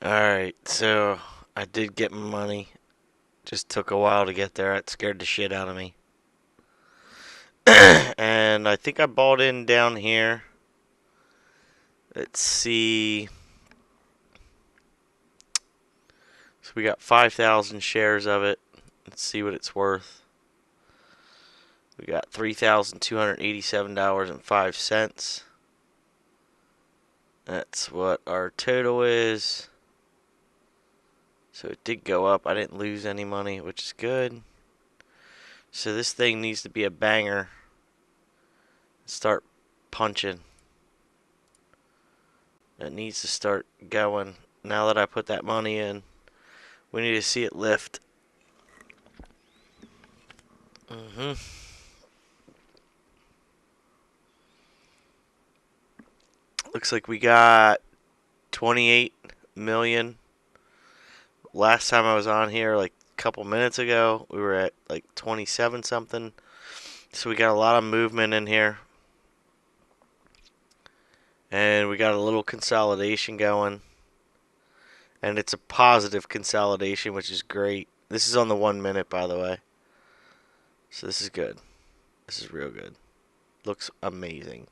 Alright, so I did get my money. Just took a while to get there. It scared the shit out of me. And I think I bought in down here. Let's see. So we got 5,000 shares of it. Let's see what it's worth. We got $3,287.05. That's what our total is. So it did go up. I didn't lose any money, which is good. So this thing needs to be a banger. Start punching. It needs to start going. Now that I put that money in, we need to see it lift. Looks like we got 28 million. Last time I was on here, like a couple minutes ago, we were at like 27 something. So we got a lot of movement in here. And we got a little consolidation going. And it's a positive consolidation, which is great. This is on the 1 minute, by the way. So this is good. This is real good. Looks amazing.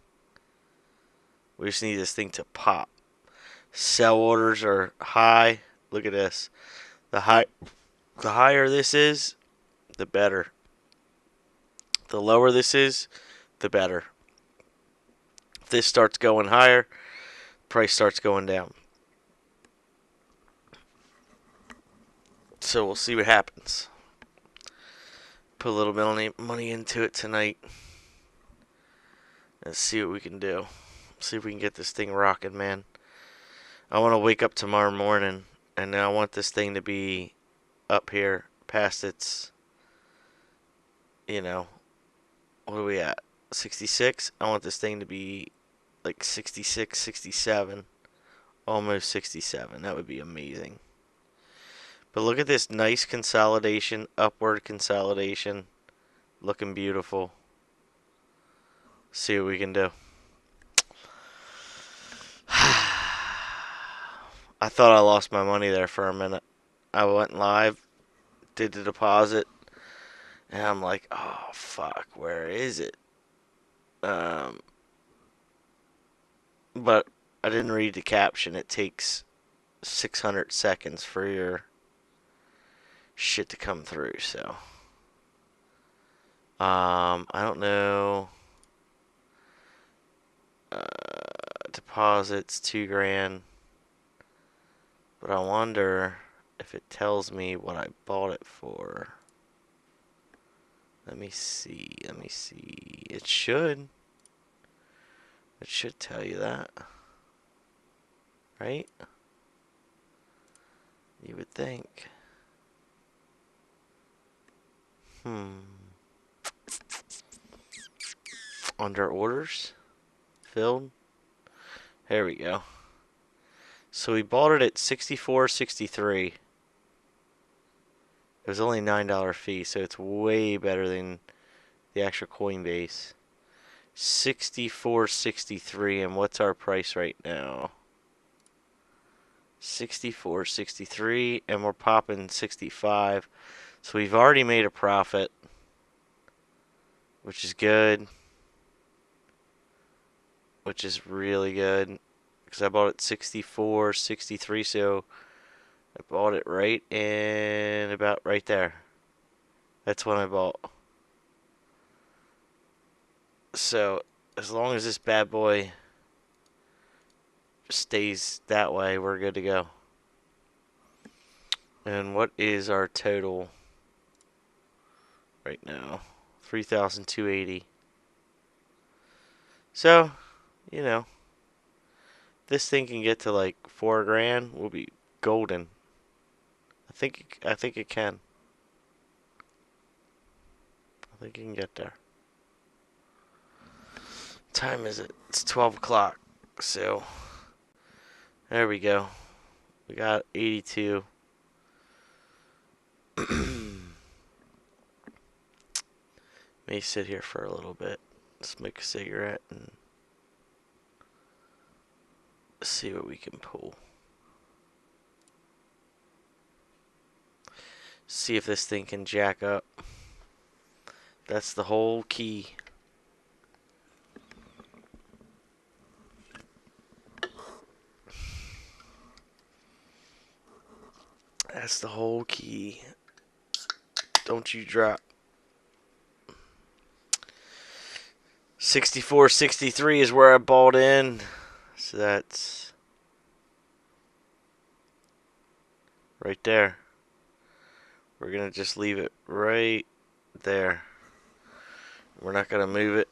We just need this thing to pop. Sell orders are high. Look at this. The higher this is, the better. The lower this is, the better. If this starts going higher, price starts going down. So we'll see what happens. Put a little bit of money into it tonight. Let's see what we can do. See if we can get this thing rocking, man. I want to wake up tomorrow morning, and I want this thing to be up here past its, what are we at? 66? I want this thing to be like 66, 67. Almost 67. That would be amazing. But look at this nice consolidation, upward consolidation. Looking beautiful. See what we can do. I thought I lost my money there for a minute. I went live, did the deposit, and I'm like, oh, fuck, where is it? But I didn't read the caption. It takes 600 seconds for your shit to come through, so. I don't know. Deposits, 2 grand. But I wonder if it tells me what I bought it for. Let me see. It should. It should tell you that. Right? You would think. Under orders? Filled? There we go. So we bought it at 64.63. It was only $9 fee, so it's way better than the actual Coinbase. 64.63, and what's our price right now? 64.63, and we're popping 65. So we've already made a profit, which is good. Which is really good. Because I bought it 64.63, so I bought it right in about right there. That's when I bought. So as long as this bad boy stays that way, we're good to go. And what is our total right now? 3,280. So, this thing can get to like 4 grand, we'll be golden. I think it can. I think it can get there. What time is it? It's 12 o'clock. So, there we go. We got 82. May sit here for a little bit, smoke a cigarette, and see what we can pull. See if this thing can jack up. That's the whole key. That's the whole key. Don't you drop. 64.63 is where I bought in. So that's right there. We're going to just leave it right there. We're not going to move it.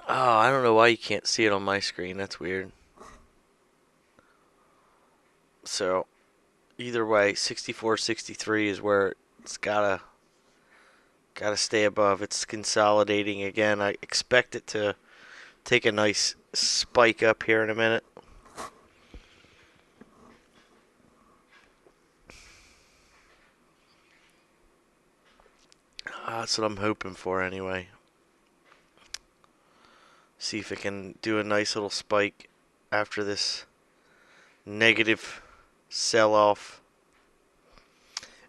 Oh, I don't know why you can't see it on my screen. That's weird. So, either way, 64.63 is where it's gotta stay above. It's consolidating again. I expect it to take a nice spike up here in a minute. That's what I'm hoping for anyway. See if it can do a nice little spike after this negative sell-off.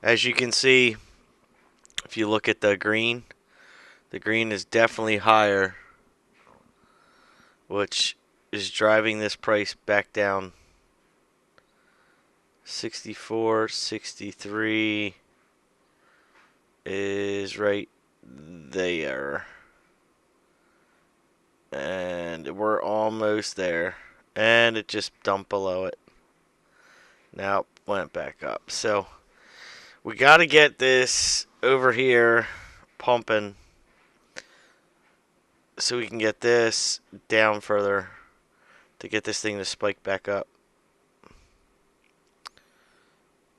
As you can see, if you look at the green is definitely higher, which is driving this price back down. 64.63 is right there. And we're almost there. And it just dumped below it. Now went back up. So we got to get this over here pumping so we can get this down further to get this thing to spike back up.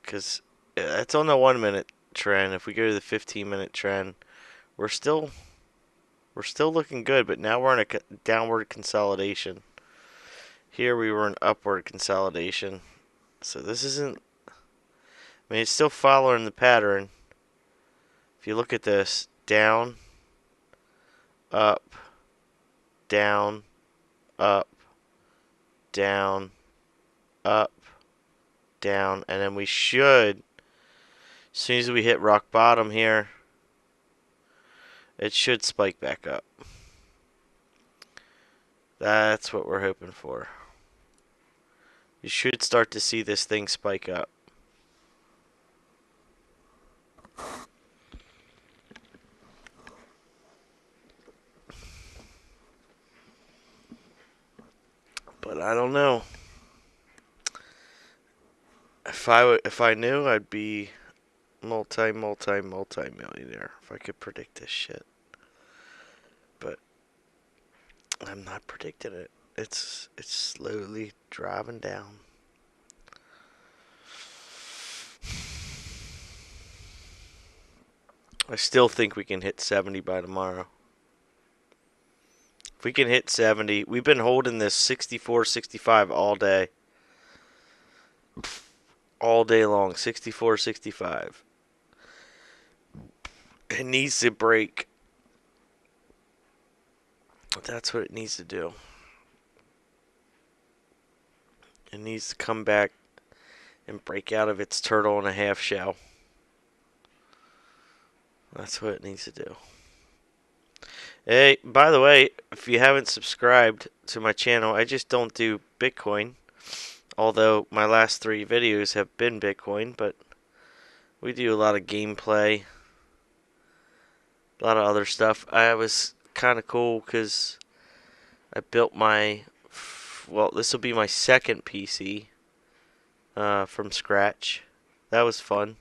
Because it's on the 1 minute trend. If we go to the 15-minute trend, we're still looking good, but now we're in a downward consolidation. Here we were in upward consolidation. So this isn't, I mean, it's still following the pattern. If you look at this, down, up, down, up, down, up, down, and then we should, as soon as we hit rock bottom here, it should spike back up. That's what we're hoping for. You should start to see this thing spike up. But I don't know. If I knew, I'd be multi-millionaire if I could predict this shit. But I'm not predicting it. It's slowly driving down. I still think we can hit 70 by tomorrow. If we can hit 70, we've been holding this 64.65 all day. All day long, 64.65. It needs to break. That's what it needs to do. It needs to come back and break out of its turtle and a half shell. That's what it needs to do. Hey, by the way, if you haven't subscribed to my channel, I just don't do Bitcoin. Although my last 3 videos have been Bitcoin, but we do a lot of gameplay, a lot of other stuff. I was kind of cool because I built my, well, this will be my second PC from scratch. That was fun.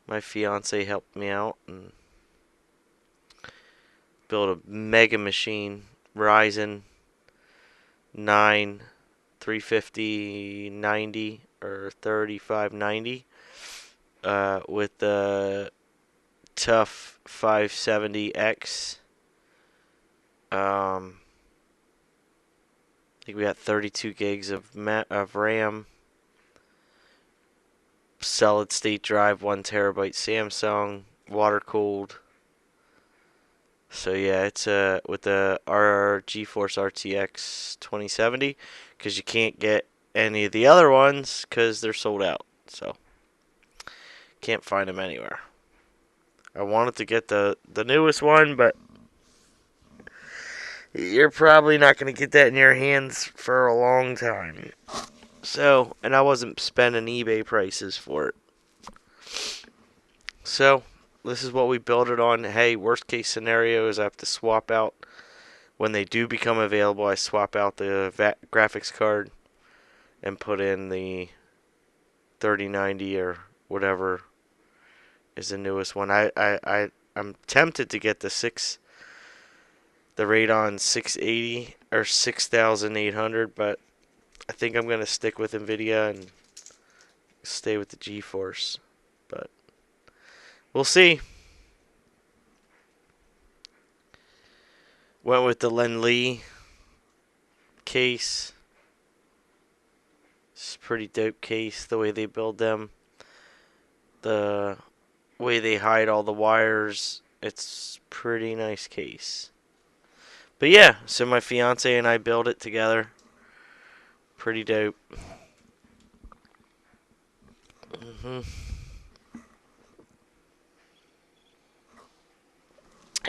My fiance helped me out and built a mega machine, Ryzen 9 350-90 or 3590 with the tough 570X. I think we got 32 gigs of RAM, solid state drive, 1 terabyte Samsung, water cooled. So yeah, it's with the GeForce RTX 2070, because you can't get any of the other ones because they're sold out. So Can't find them anywhere. I wanted to get the newest one, but you're probably not going to get that in your hands for a long time. So, and I wasn't spending eBay prices for it. So, this is what we built it on. Hey, worst case scenario is I have to swap out. When they do become available, I swap out the graphics card and put in the 3090 or whatever is the newest one. I'm tempted to get the Radeon 680 or 6800, but I think I'm going to stick with NVIDIA and stay with the GeForce. But we'll see. Went with the Len Lee case. It's a pretty dope case, the way they build them. The way they hide all the wires. It's pretty nice case. But yeah, so my fiance and I built it together. Pretty dope.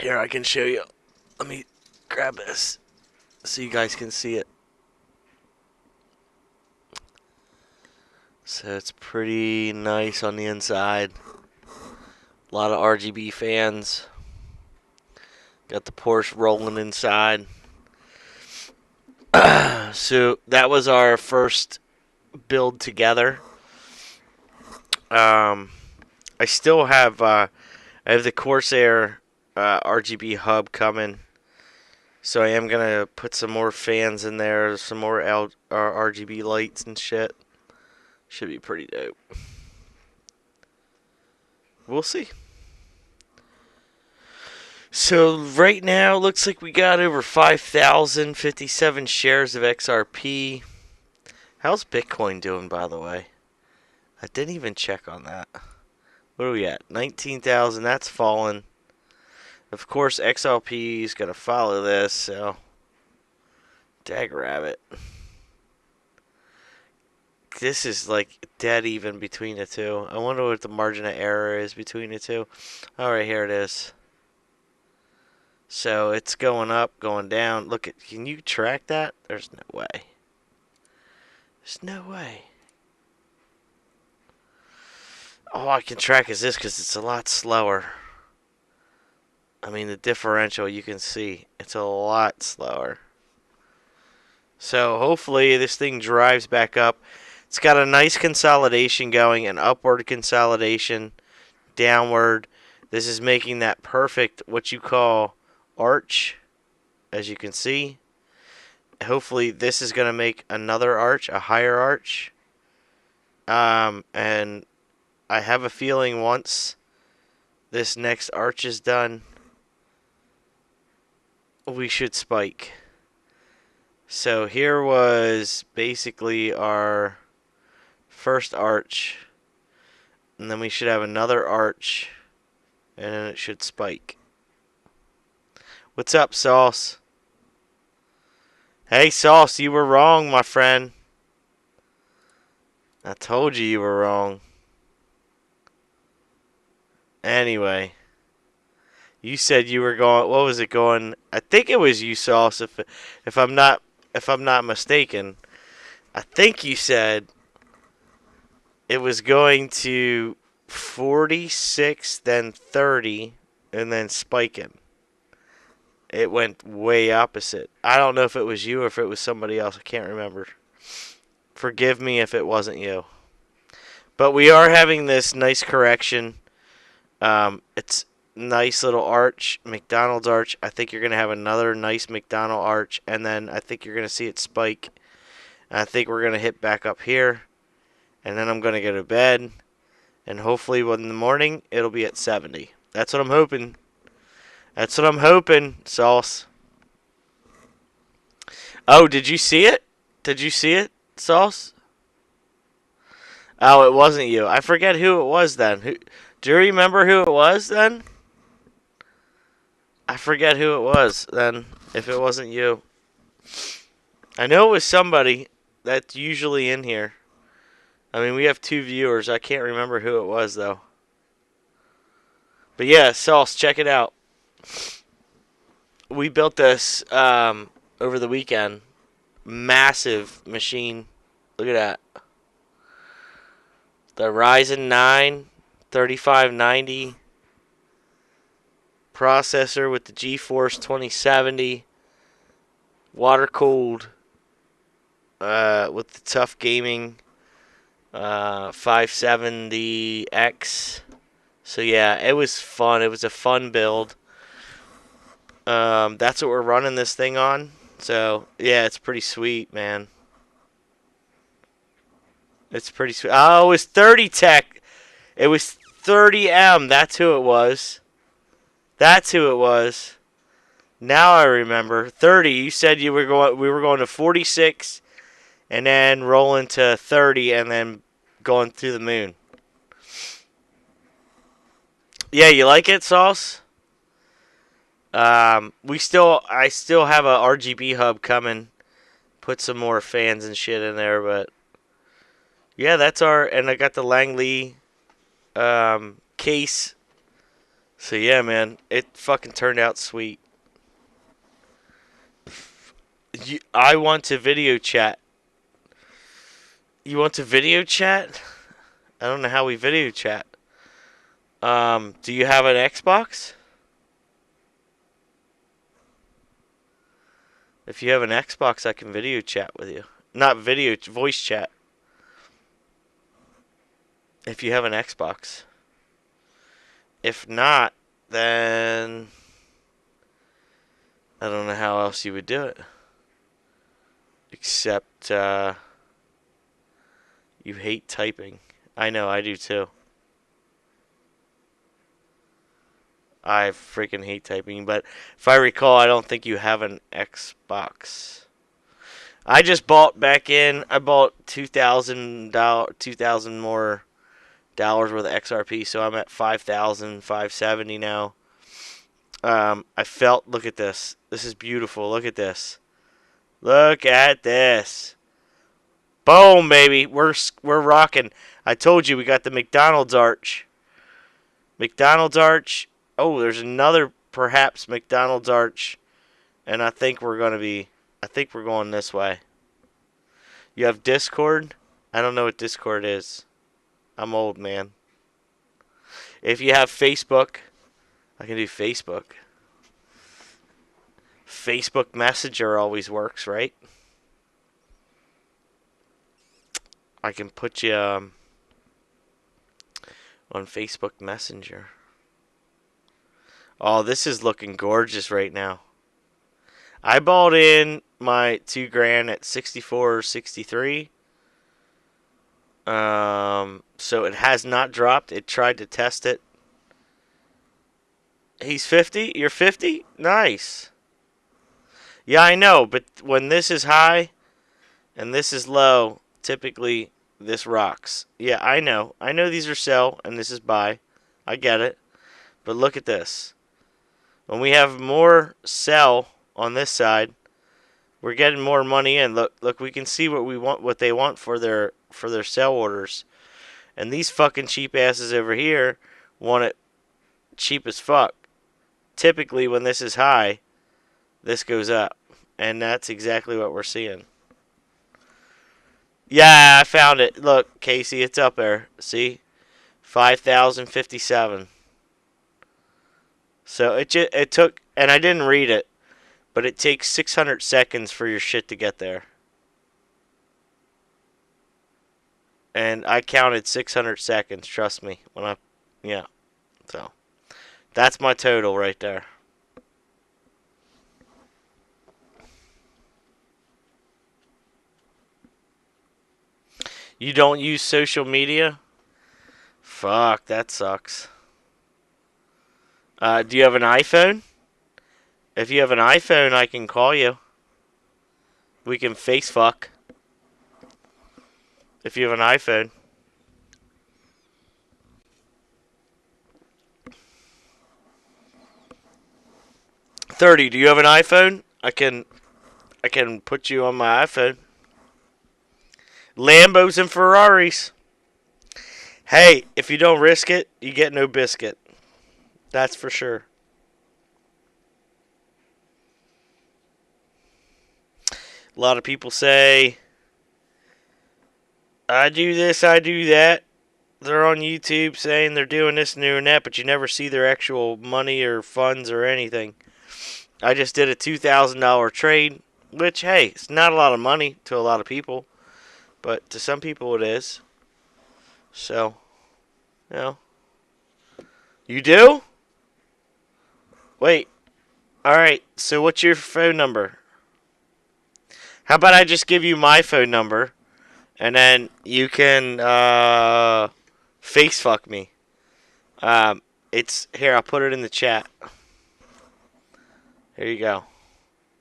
Here, I can show you. Let me grab this so you guys can see it. So it's pretty nice on the inside. A lot of RGB fans. Got the Porsche rolling inside. So that was our first build together. I still have I have the Corsair RGB hub coming. So I am gonna put some more fans in there, some more RGB lights and shit. Should be pretty dope. We'll see. So right now, it looks like we got over 5,057 shares of XRP. How's Bitcoin doing, by the way? I didn't even check on that. What are we at? 19,000. That's fallen. Of course, XRP is going to follow this, so dagrabbit. This is like dead even between the two. I wonder what the margin of error is between the two. Alright, here it is. So it's going up, going down. Look at, can you track that? There's no way. There's no way. All I can track is this because it's a lot slower. I mean, the differential you can see. It's a lot slower. So hopefully this thing drives back up. It's got a nice consolidation going, an upward consolidation, downward. This is making that perfect, what you call arch, as you can see. Hopefully this is going to make another arch, a higher arch. And I have a feeling once this next arch is done, we should spike. So here was basically our first arch, and then we should have another arch, and then it should spike. What's up, Sauce? Hey, Sauce, you were wrong, my friend. I told you were wrong. Anyway, you said you were going. What was it going? I think it was you, Sauce. If I'm not mistaken, I think you said it was going to 46, then 30, and then spiking. It went way opposite. I don't know if it was you or if it was somebody else. I can't remember. Forgive me if it wasn't you. But we are having this nice correction. It's nice little arch, McDonald's arch. I think you're going to have another nice McDonald arch, and then I think you're going to see it spike. And I think we're going to hit back up here, and then I'm going to go to bed, and hopefully in the morning it'll be at 70. That's what I'm hoping. That's what I'm hoping, Sauce. Oh, did you see it? Did you see it, Sauce? Oh, it wasn't you. I forget who it was then. Do you remember who it was then? I forget who it was then, if it wasn't you. I know it was somebody that's usually in here. I mean, we have 2 viewers. I can't remember who it was, though. But yeah, Sauce, check it out. We built this over the weekend. Massive machine. Look at that. The Ryzen 9 3590 processor with the GeForce 2070. Water cooled. With the tough gaming 570X. So yeah, it was fun. It was a fun build. That's what we're running this thing on. So yeah, it's pretty sweet, man. It's pretty sweet. Oh, it was 30 Tech. It was 30M. That's who it was. That's who it was. Now I remember. 30. You said you were going. We were going to 46, and then rolling to 30, and then going through the moon. Yeah, you like it, Sauce? I still have a RGB hub coming. Put some more fans and shit in there, but yeah, that's our. And I got the Langley case. So yeah, man, it fucking turned out sweet. I want to video chat. You want to video chat? I don't know how we video chat. Do you have an Xbox? If you have an Xbox, I can video chat with you. Not video, voice chat. If you have an Xbox. If not, then I don't know how else you would do it. Except you hate typing. I know, I do too. I freaking hate typing, but if I recall, I don't think you have an Xbox. I just bought back in. I bought $2,000 more dollars worth of XRP, so I'm at 5,570 now. I felt. Look at this. This is beautiful. Look at this. Look at this. Boom, baby. We're rocking. I told you we got the McDonald's arch. McDonald's arch. Oh, there's another perhaps McDonald's arch, and I think we're going this way. You have Discord? I don't know what Discord is. I'm old, man. If you have Facebook, I can do Facebook. Facebook Messenger always works, right? I can put you on Facebook Messenger. Oh, this is looking gorgeous right now. I bought in my $2,000 at 64.63. So it has not dropped. It tried to test it. He's 50? You're 50? Nice. Yeah, I know, but when this is high and this is low, typically this rocks. Yeah, I know. I know these are sell and this is buy. I get it. But look at this. When we have more sell on this side, we're getting more money in. Look, we can see what they want for their sell orders. And these fucking cheap asses over here want it cheap as fuck. Typically when this is high, this goes up. And that's exactly what we're seeing. Yeah, I found it. Look, Casey, it's up there. See? 5,057. So it took, and I didn't read it, but it takes 600 seconds for your shit to get there. And I counted 600 seconds, trust me. Yeah. So, that's my total right there. You don't use social media? Fuck, that sucks. Do you have an iPhone? If you have an iPhone, I can call you. We can face fuck. If you have an iPhone. $30. Do you have an iPhone? I can put you on my iPhone. Lambos and Ferraris. Hey, if you don't risk it, you get no biscuit. That's for sure. A lot of people say, I do this, I do that. They're on YouTube saying they're doing this and doing that, but you never see their actual money or funds or anything. I just did a $2,000 trade, which, hey, it's not a lot of money to a lot of people, but to some people it is. So, you know. You do? Wait. Alright, so what's your phone number? How about I just give you my phone number, and then you can, face fuck me. It's, here, I'll put it in the chat. Here you go.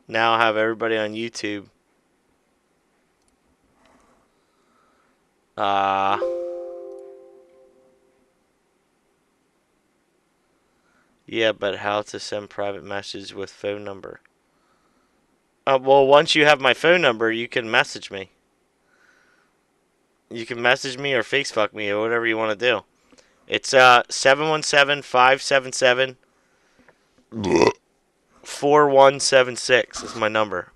Now I'll have everybody on YouTube. Uh, yeah, but how to send private messages with phone number? Well, once you have my phone number, you can message me. You can message me or Facebook me or whatever you want to do. It's 717-577-4176 is my number.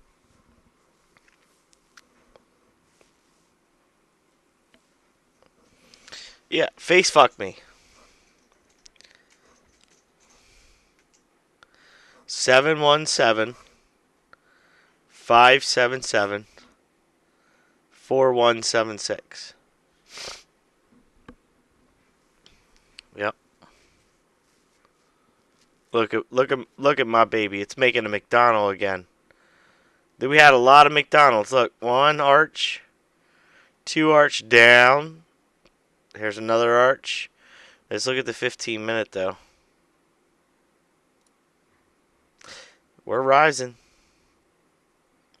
Yeah, Facebook me. 717-577-4176. Yep. Look at my baby. It's making a McDonald again. Then we had a lot of McDonald's. Look, one arch, two arch down. Here's another arch. Let's look at the 15-minute though. We're rising.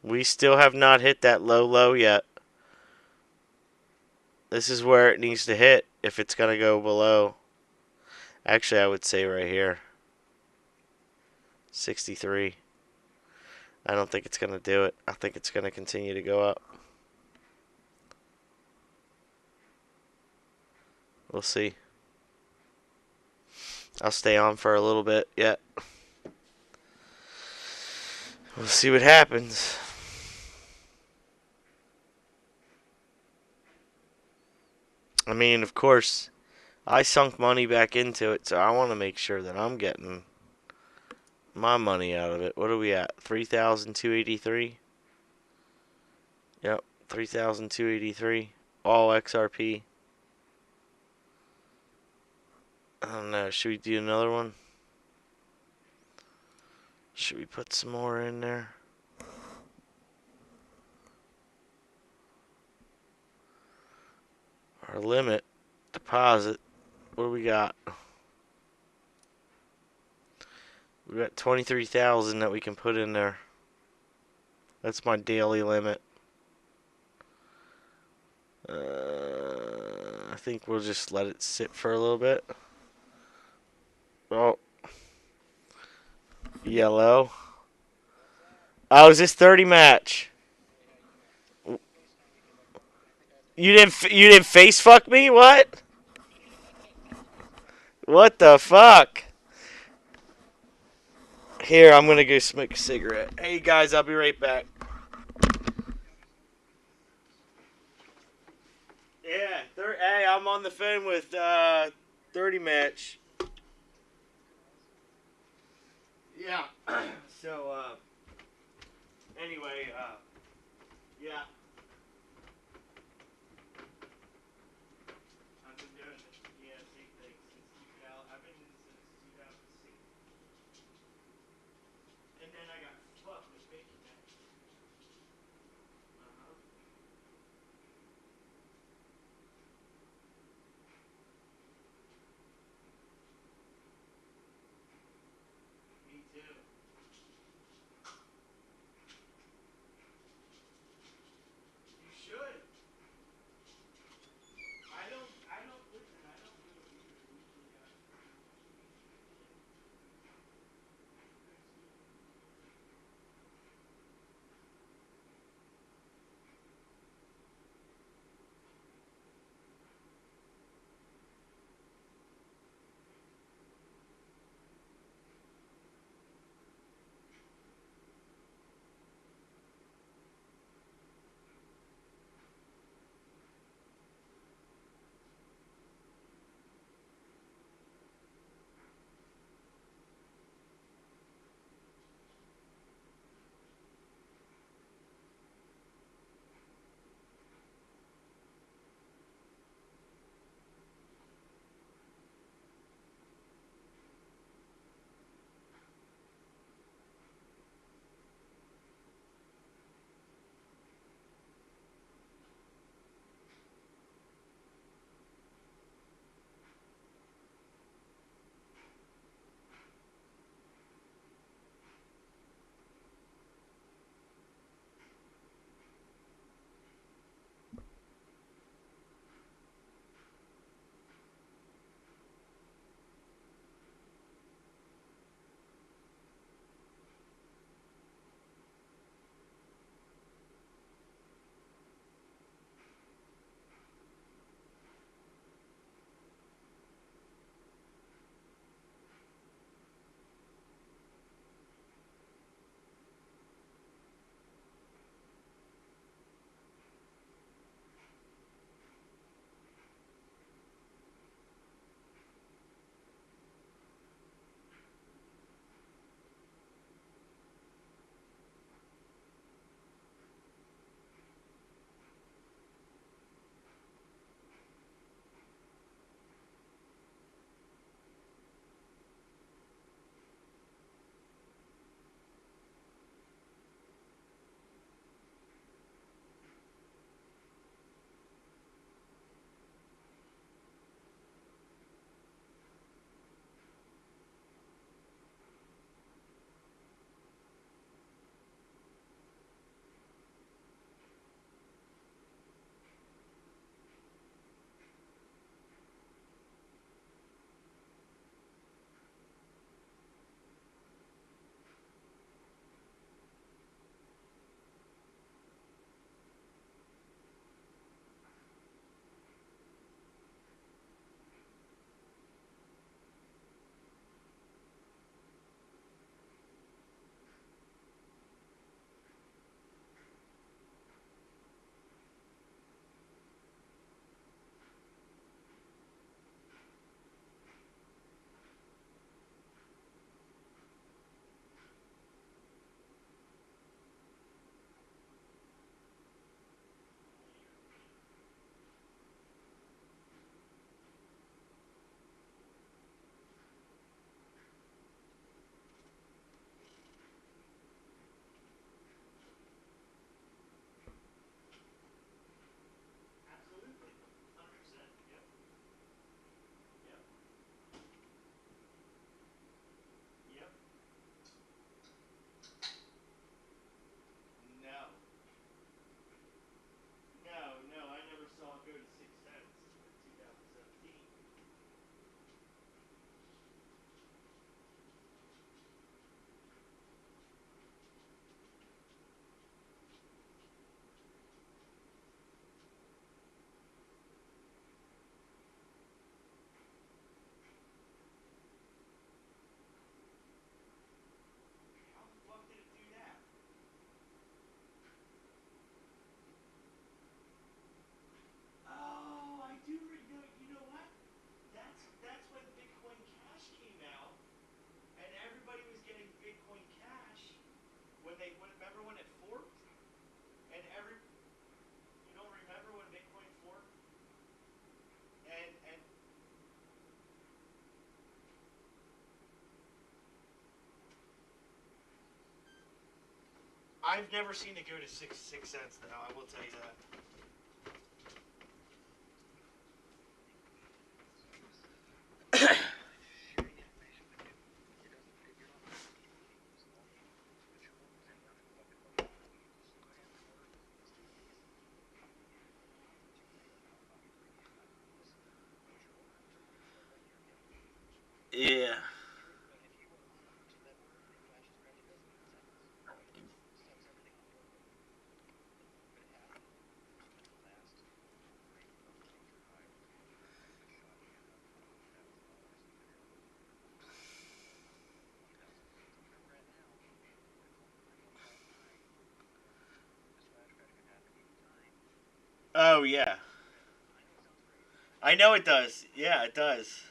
We still have not hit that low yet. This is where it needs to hit if it's going to go below. Actually, I would say right here. 63. I don't think it's going to do it. I think it's going to continue to go up. We'll see. I'll stay on for a little bit yet. We'll see what happens. I mean, of course, I sunk money back into it, so I want to make sure that I'm getting my money out of it. What are we at? 3,283? Yep, 3,283. All XRP. I don't know. Should we do another one? Should we put some more in there? Our limit deposit. What do we got? We got 23,000 that we can put in there. That's my daily limit. I think we'll just let it sit for a little bit. Oh, yellow. Oh, is this 30 match? You didn't face fuck me? What? What the fuck? Here, I'm gonna go smoke a cigarette. Hey guys, I'll be right back. Yeah, hey, I'm on the phone with 30 match. Yeah. So anyway, yeah. I've been doing the ESC thing since 2000. I've been doing it since 2006. And then I got fucked with bacon match. Uh-huh. Me too. I've never seen it go to 6 cents, though. I will tell you that. Yeah. Oh, yeah. I know it does. Yeah, it does.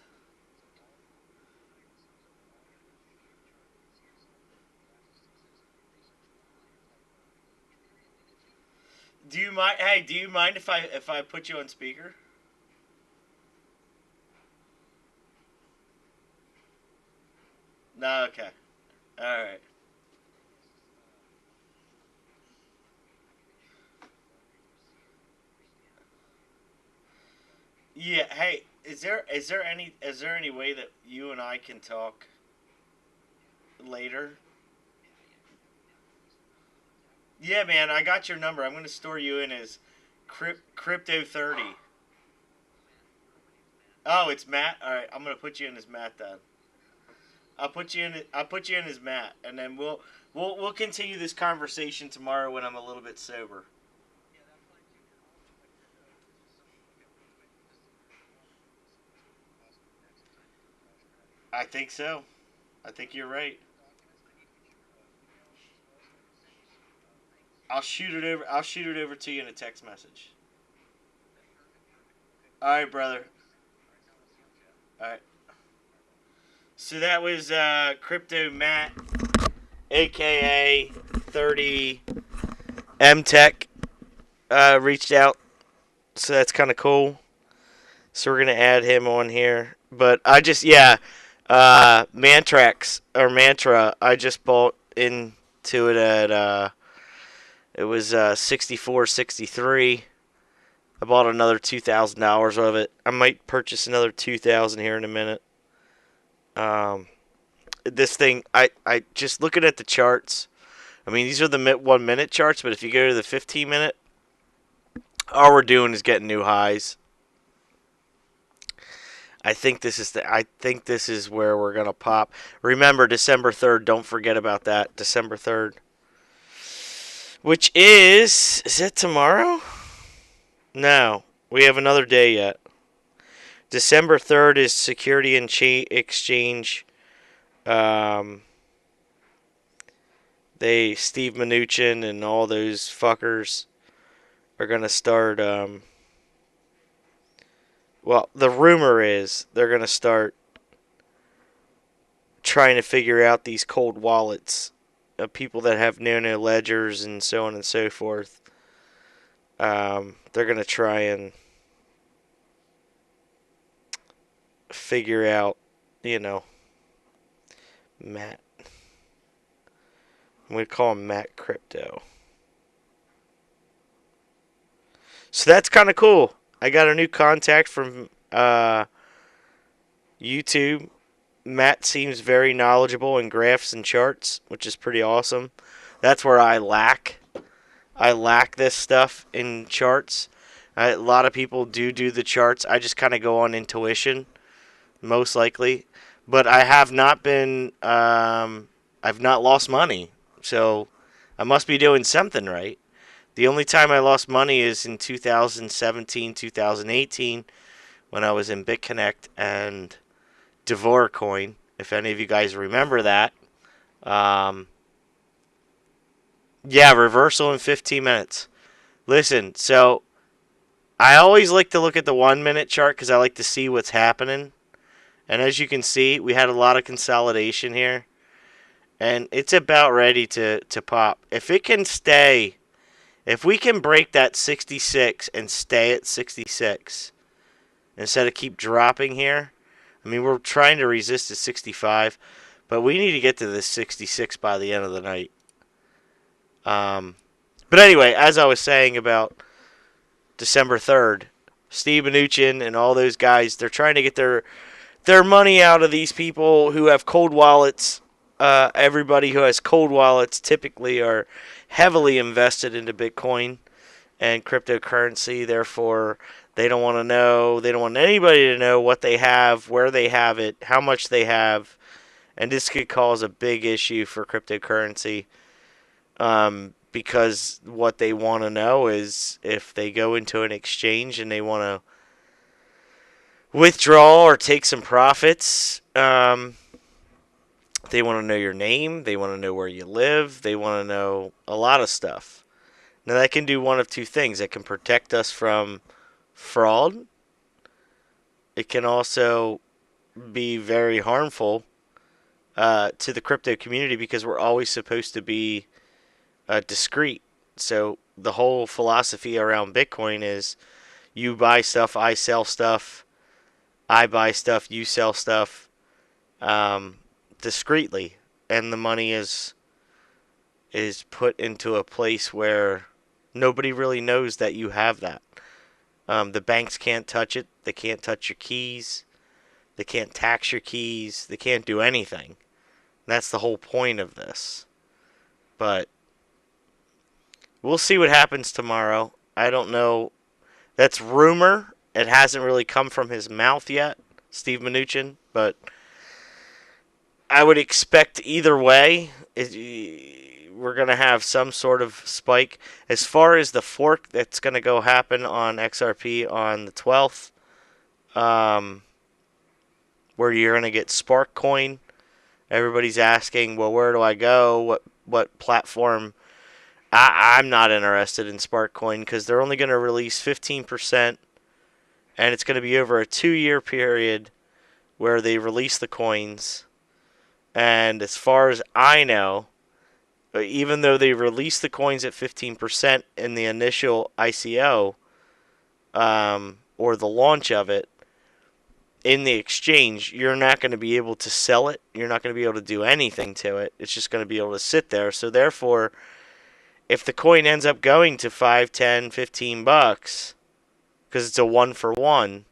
Do you mind? Hey, do you mind if I put you on speaker? No. Okay. All right. Yeah. Hey, is there any way that you and I can talk later? Yeah, man. I got your number. I'm gonna store you in as crypto 30. Oh, it's Matt. All right. I'm gonna put you in as Matt then. I'll put you in as Matt, and then we'll continue this conversation tomorrow when I'm a little bit sober. I think so. I think you're right. I'll shoot it over to you in a text message. All right, brother. All right. So that was Crypto Matt, aka 30 M Tech, reached out. So that's kind of cool. So we're gonna add him on here. But I just Mantrax or Mantra. I just bought into it at it was 64.63. I bought another $2,000 of it. I might purchase another 2,000 here in a minute. Um, this thing, I just looking at the charts. I mean, these are the 1 minute charts, but if you go to the 15 minute, all we're doing is getting new highs. I think this is where we're gonna pop. Remember December 3rd. Don't forget about that. December 3rd, which is it tomorrow? No, we have another day yet. December 3rd is Security and Exchange. Um, Steve Mnuchin and all those fuckers are gonna start. Well, the rumor is they're gonna start trying to figure out these cold wallets of people that have no ledgers and so on and so forth. They're gonna try and figure out, you know, Matt. I'm gonna call him Matt Crypto. So that's kind of cool. I got a new contact from YouTube. Matt seems very knowledgeable in graphs and charts, which is pretty awesome. That's where I lack. I lack this stuff in charts. A lot of people do the charts. I just kind of go on intuition, most likely. But I have not been. I've not lost money, so I must be doing something right. The only time I lost money is in 2017, 2018, when I was in BitConnect and DevoreCoin. If any of you guys remember that. Um, yeah, reversal in 15 minutes. Listen, so I always like to look at the 1 minute chart because I like to see what's happening. And as you can see, we had a lot of consolidation here. And it's about ready to pop. If we can break that 66 and stay at 66 instead of keep dropping here. I mean, we're trying to resist at 65, but we need to get to this 66 by the end of the night. But anyway, as I was saying about December 3rd, Steve Mnuchin and all those guys, they're trying to get their money out of these people who have cold wallets. Everybody who has cold wallets typically are heavily invested into Bitcoin and cryptocurrency. Therefore, they don't want to know. They don't want anybody to know what they have, where they have it, how much they have, and this could cause a big issue for cryptocurrency. Because what they want to know is if they go into an exchange and they want to withdraw or take some profits. They want to know your name. They want to know where you live. They want to know a lot of stuff. Now, that can do one of two things. It can protect us from fraud. It can also be very harmful to the crypto community because we're always supposed to be discreet. So the whole philosophy around Bitcoin is you buy stuff, I sell stuff. I buy stuff, you sell stuff discreetly, and the money is put into a place where nobody really knows that you have that. The banks can't touch it. They can't touch your keys. They can't tax your keys. They can't do anything. That's the whole point of this. But we'll see what happens tomorrow. I don't know. That's rumor. It hasn't really come from his mouth yet, Steve Mnuchin, but I would expect either way, we're going to have some sort of spike. As far as the fork that's going to go happen on XRP on the 12th, where you're going to get Spark Coin, everybody's asking, well, where do I go? What platform? I'm not interested in Spark Coin because they're only going to release 15%, and it's going to be over a 2-year period where they release the coins. And as far as I know, even though they released the coins at 15% in the initial ICO, or the launch of it, in the exchange, you're not going to be able to sell it. You're not going to be able to do anything to it. It's just going to be able to sit there. So therefore, if the coin ends up going to 5, 10, 15 bucks, because it's a 1-for-1,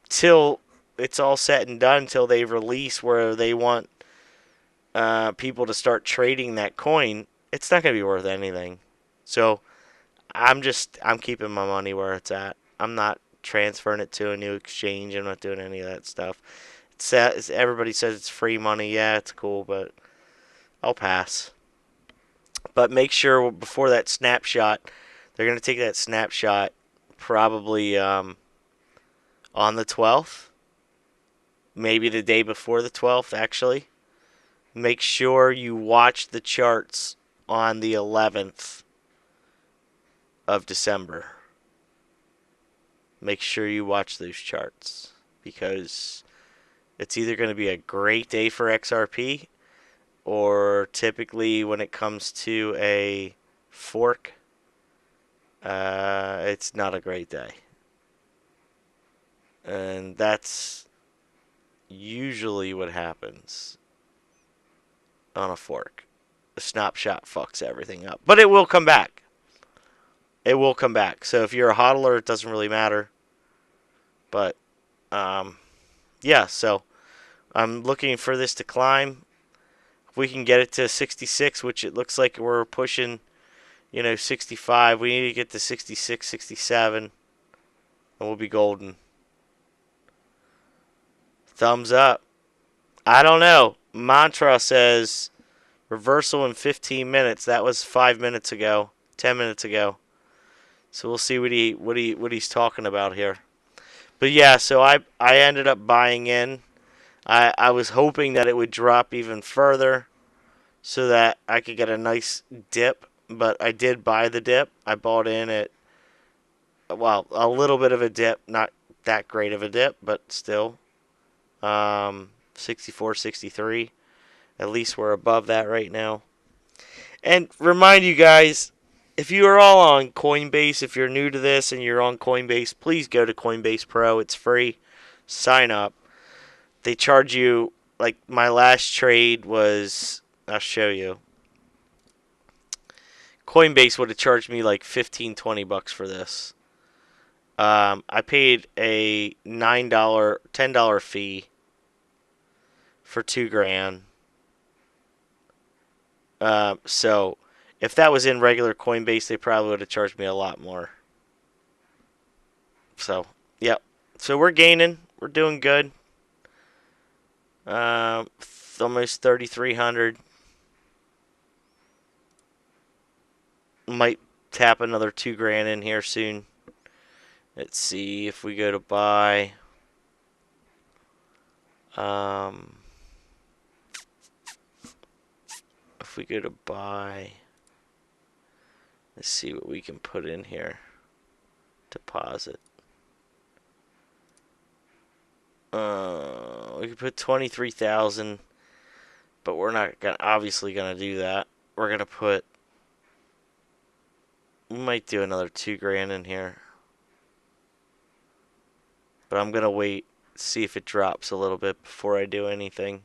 till it's all said and done, till they release where they want people to start trading that coin, it's not going to be worth anything. So I'm keeping my money where it's at. I'm not transferring it to a new exchange. I'm not doing any of that stuff. Everybody says it's free money. Yeah, it's cool, but I'll pass. But make sure before that snapshot, they're going to take that snapshot probably on the 12th. Maybe the day before the 12th, actually. Make sure you watch the charts on the 11th of December. Make sure you watch those charts because it's either going to be a great day for XRP, or typically when it comes to a fork, it's not a great day. And that's usually what happens on a fork. The snapshot fucks everything up. But it will come back. It will come back. So if you're a hodler, it doesn't really matter. But, yeah, so I'm looking for this to climb. If we can get it to 66, which it looks like we're pushing, 65. We need to get to 66, 67, and we'll be golden. Thumbs up. I don't know. Mantra says reversal in 15 minutes. That was 5 minutes ago, 10 minutes ago. So we'll see what he's talking about here. But yeah, so I ended up buying in. I was hoping that it would drop even further so that I could get a nice dip, but I did buy the dip. I bought in at, well, a little bit of a dip, not that great of a dip, but still. 64, 63. At least we're above that right now. And remind you guys, if you are all on Coinbase, if you're new to this and you're on Coinbase, please go to Coinbase Pro. It's free. Sign up. They charge you, like my last trade was, I'll show you. Coinbase would have charged me like 15, $20 for this. I paid a $9, $10 fee for 2 grand. So if that was in regular Coinbase, they probably would have charged me a lot more. So, yep. So we're gaining. We're doing good. Almost 3,300. Might tap another 2 grand in here soon. Let's see if we go to buy. If we go to buy, let's see what we can put in here. Deposit. We could put 23,000, but we're not obviously gonna do that. We're gonna put. We might do another 2 grand in here, but I'm gonna wait, see if it drops a little bit before I do anything.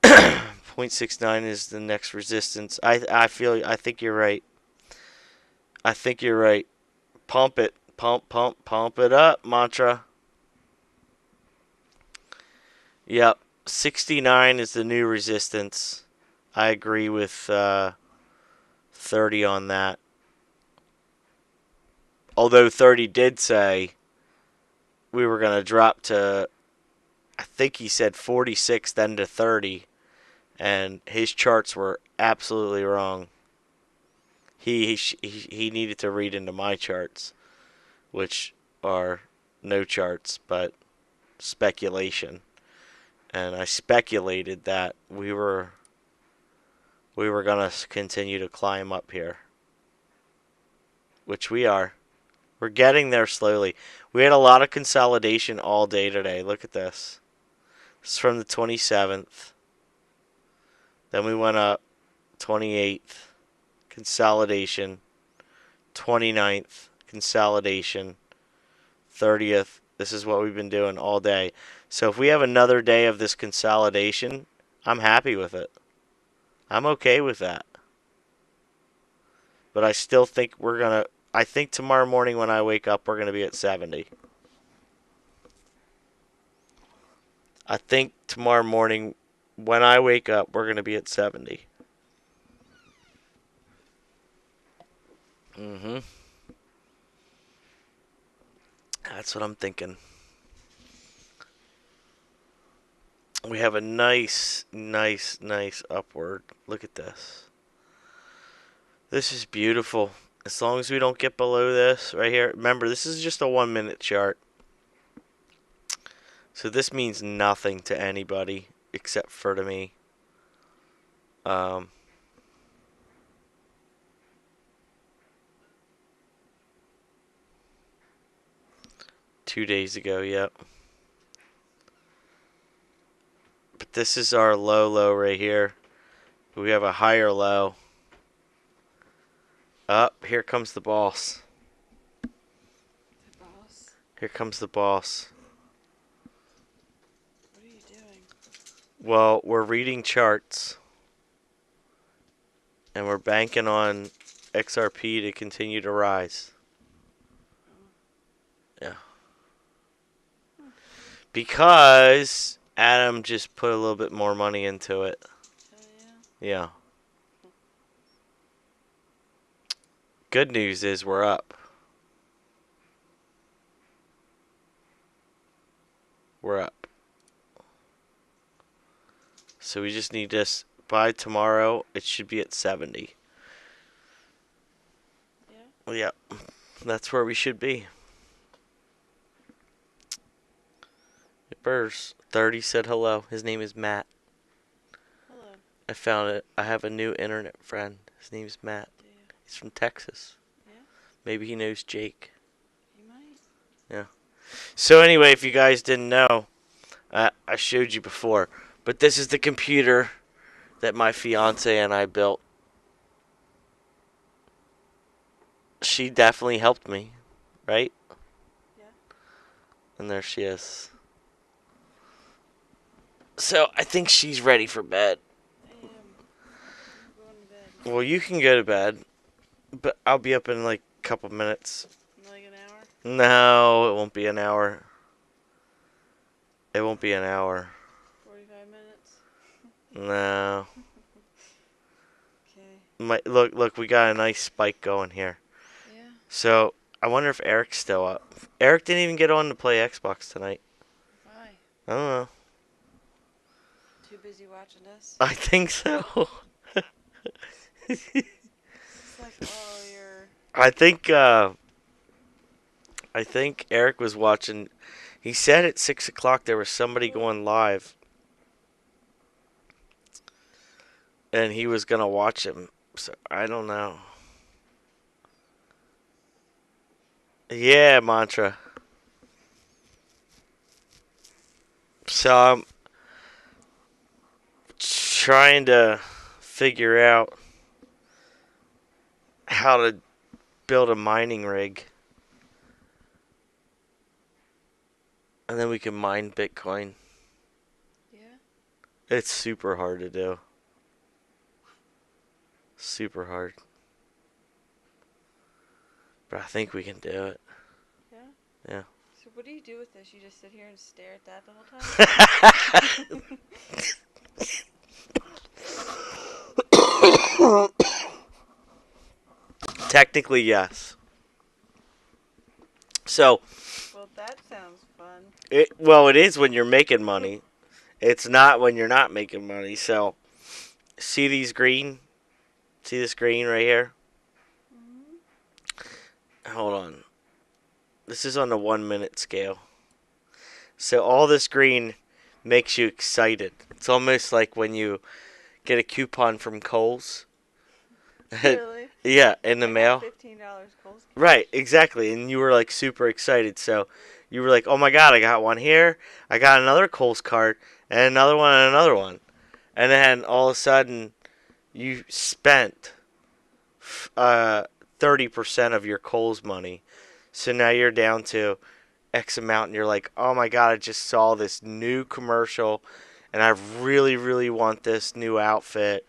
0.69 is the next resistance. I think you're right. I think you're right. Pump it. Pump it up, mantra. Yep. 69 is the new resistance. I agree with 30 on that. Although 30 did say we were going to drop to, I think he said 46, then to 30. And his charts were absolutely wrong. He needed to read into my charts, which are no charts, but speculation. And I speculated that we were going to continue to climb up here, which we are. We're getting there slowly. We had a lot of consolidation all day today. Look at this. This is from the 27th. Then we went up 28th, consolidation, 29th, consolidation, 30th. This is what we've been doing all day. So if we have another day of this consolidation, I'm happy with it. I'm okay with that. But I still think I think tomorrow morning when I wake up, we're going to be at 70. I think tomorrow morning when I wake up, we're going to be at 70. That's what I'm thinking. We have a nice upward. Look at this. This is beautiful. As long as we don't get below this right here. Remember, this is just a 1-minute chart. So this means nothing to anybody except for to me. 2 days ago, yep. But this is our low right here. We have a higher low. Up, here comes the boss. The boss? Here comes the boss. What are you doing? Well, we're reading charts. And we're banking on XRP to continue to rise. Yeah. Because Adam just put a little bit more money into it. Oh, yeah? Yeah. Good news is we're up. We're up. So we just need this. By tomorrow, it should be at 70. Yeah? Well, yeah. That's where we should be. Burrs 30 said hello. His name is Matt. Hello. I found it. I have a new internet friend. His name's Matt. Do you? He's from Texas. Yeah? Maybe he knows Jake. He might. Yeah. So anyway, if you guys didn't know, I showed you before, but this is the computer that my fiance and I built. She definitely helped me, right? Yeah. And there she is. So I think she's ready for bed. I am. I'm going to bed. Well, you can go to bed, but I'll be up in like a couple minutes. Like an hour? No, it won't be an hour. It won't be an hour. 45 minutes? No. Okay. Look, we got a nice spike going here. Yeah? So, I wonder if Eric's still up. Eric didn't even get on to play Xbox tonight. Why? I don't know. Too busy watching this? I think so. It's like, oh, you're... I think Eric was watching. He said at 6 o'clock there was somebody going live, and he was gonna watch him. So I don't know. Yeah, mantra. So I'm trying to figure out how to build a mining rig, and then we can mine Bitcoin. Yeah? It's super hard to do. Super hard. But I think we can do it. Yeah? Yeah. So what do you do with this? You just sit here and stare at that the whole time? Technically, yes. So, Well, that sounds fun. it is when you're making money. It's not when you're not making money. So, see these green? See this green right here? Hold on. This is on the 1 minute scale. So all this green makes you excited. It's almost like when you get a coupon from Kohl's. Really? Yeah, in the I mail. got $15 Kohl's cash. Right, exactly. And you were like super excited. So you were like, oh my God, I got one here. I got another Kohl's card and another one and another one. And then all of a sudden you spent 30% of your Kohl's money. So now you're down to X amount, and you're like, oh my God, I just saw this new commercial, and I really, really want this new outfit.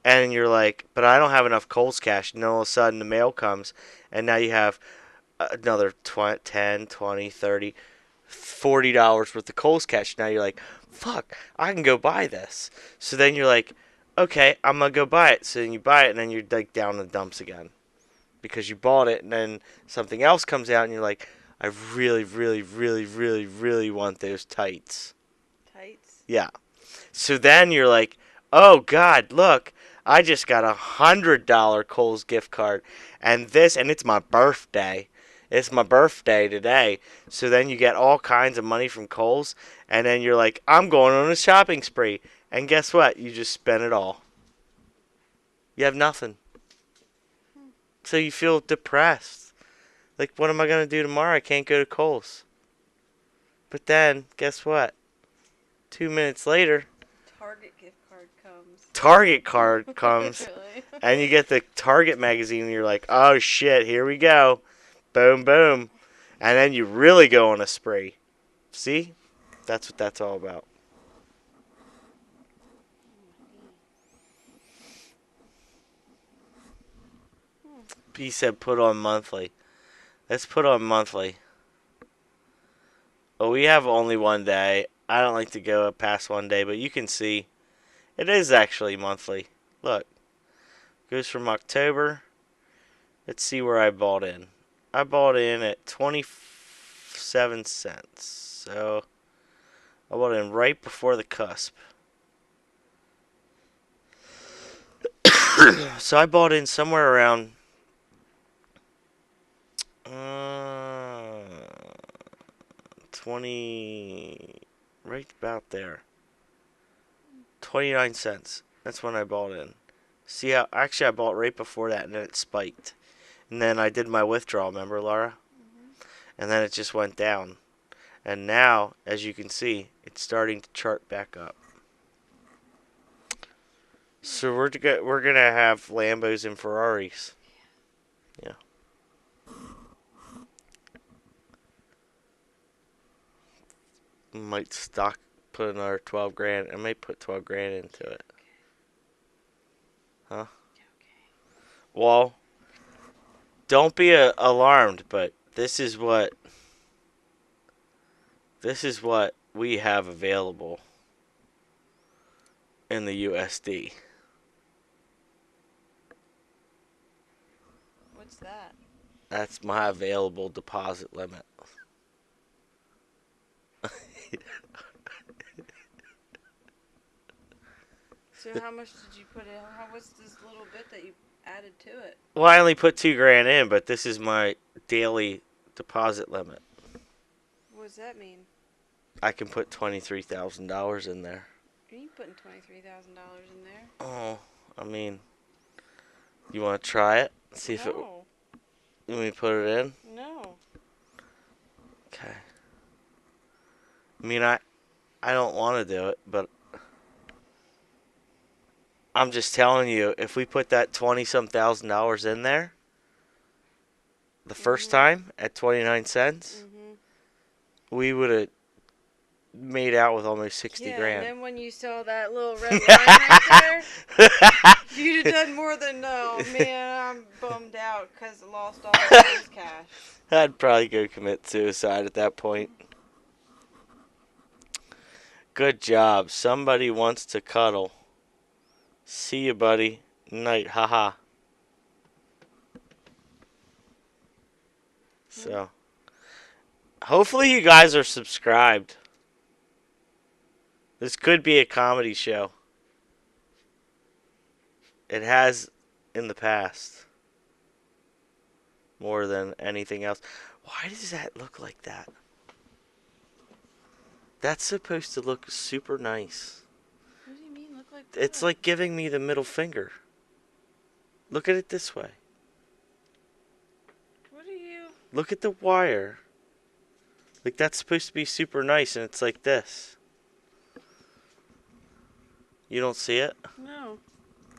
And you're like, but I don't have enough Kohl's cash. And all of a sudden, the mail comes, and now you have another 20, 10, 20, 30, $40 worth of Kohl's cash. Now you're like, fuck, I can go buy this. So then you're like, okay, I'm going to go buy it. So then you buy it, and then you're like down in the dumps again because you bought it, and then something else comes out, and you're like, I really, really, really, really, really want those tights. Tights? Yeah. So then you're like, oh God, look, I just got $100 Kohl's gift card, and it's my birthday. It's my birthday today. So then you get all kinds of money from Kohl's, and then you're like, I'm going on a shopping spree. And guess what? You just spent it all. You have nothing. So you feel depressed. Like, what am I going to do tomorrow? I can't go to Kohl's. But then, guess what? 2 minutes later, Target gift card comes. Target card comes, Really? and you get the Target magazine, and you're like, oh shit, here we go. Boom, boom. And then you really go on a spree. See? That's what that's all about. He said put on monthly. Let's put on monthly. Oh, we have only one day. I don't like to go past one day, but you can see it is actually monthly. Look. Goes from October. Let's see where I bought in. I bought in at 27 cents. So I bought in right before the cusp. So I bought in somewhere around uh, 20, right about there. 29 cents. That's when I bought in. See how, actually I bought right before that, and then it spiked. And then I did my withdrawal, remember, Laura? And then it just went down. And now, as you can see, it's starting to chart back up. So we're gonna have Lambos and Ferraris. Yeah. Might put another 12 grand. I might put 12 grand into it. Huh? Okay. Well, don't be alarmed, but this is what we have available in the USD. What's that? That's my available deposit limit. So how much did you put in? What's this little bit that you added to it? Well, I only put 2 grand in, but this is my daily deposit limit. What does that mean? I can put $23,000 in there. You ain't putting $23,000 in there. Oh, I mean, you want to try it? See if it. No. Let me put it in. No. Okay. I mean, I don't want to do it, but I'm just telling you, if we put that 20-some thousand dollars in there the first time at 29 cents, we would have made out with almost 60 Yeah, grand. and then when you saw that little red line right there, you'd have done more than no. Man, I'm bummed out because I lost all this cash. I'd probably go commit suicide at that point. Good job. Somebody wants to cuddle. See you, buddy. Night. Haha. So, hopefully you guys are subscribed. This could be a comedy show. It has in the past. More than anything else. Why does that look like that? That's supposed to look super nice. What do you mean look like that? It's like giving me the middle finger. Look at it this way. What are you? Look at the wire. Like, that's supposed to be super nice, and it's like this. You don't see it? No.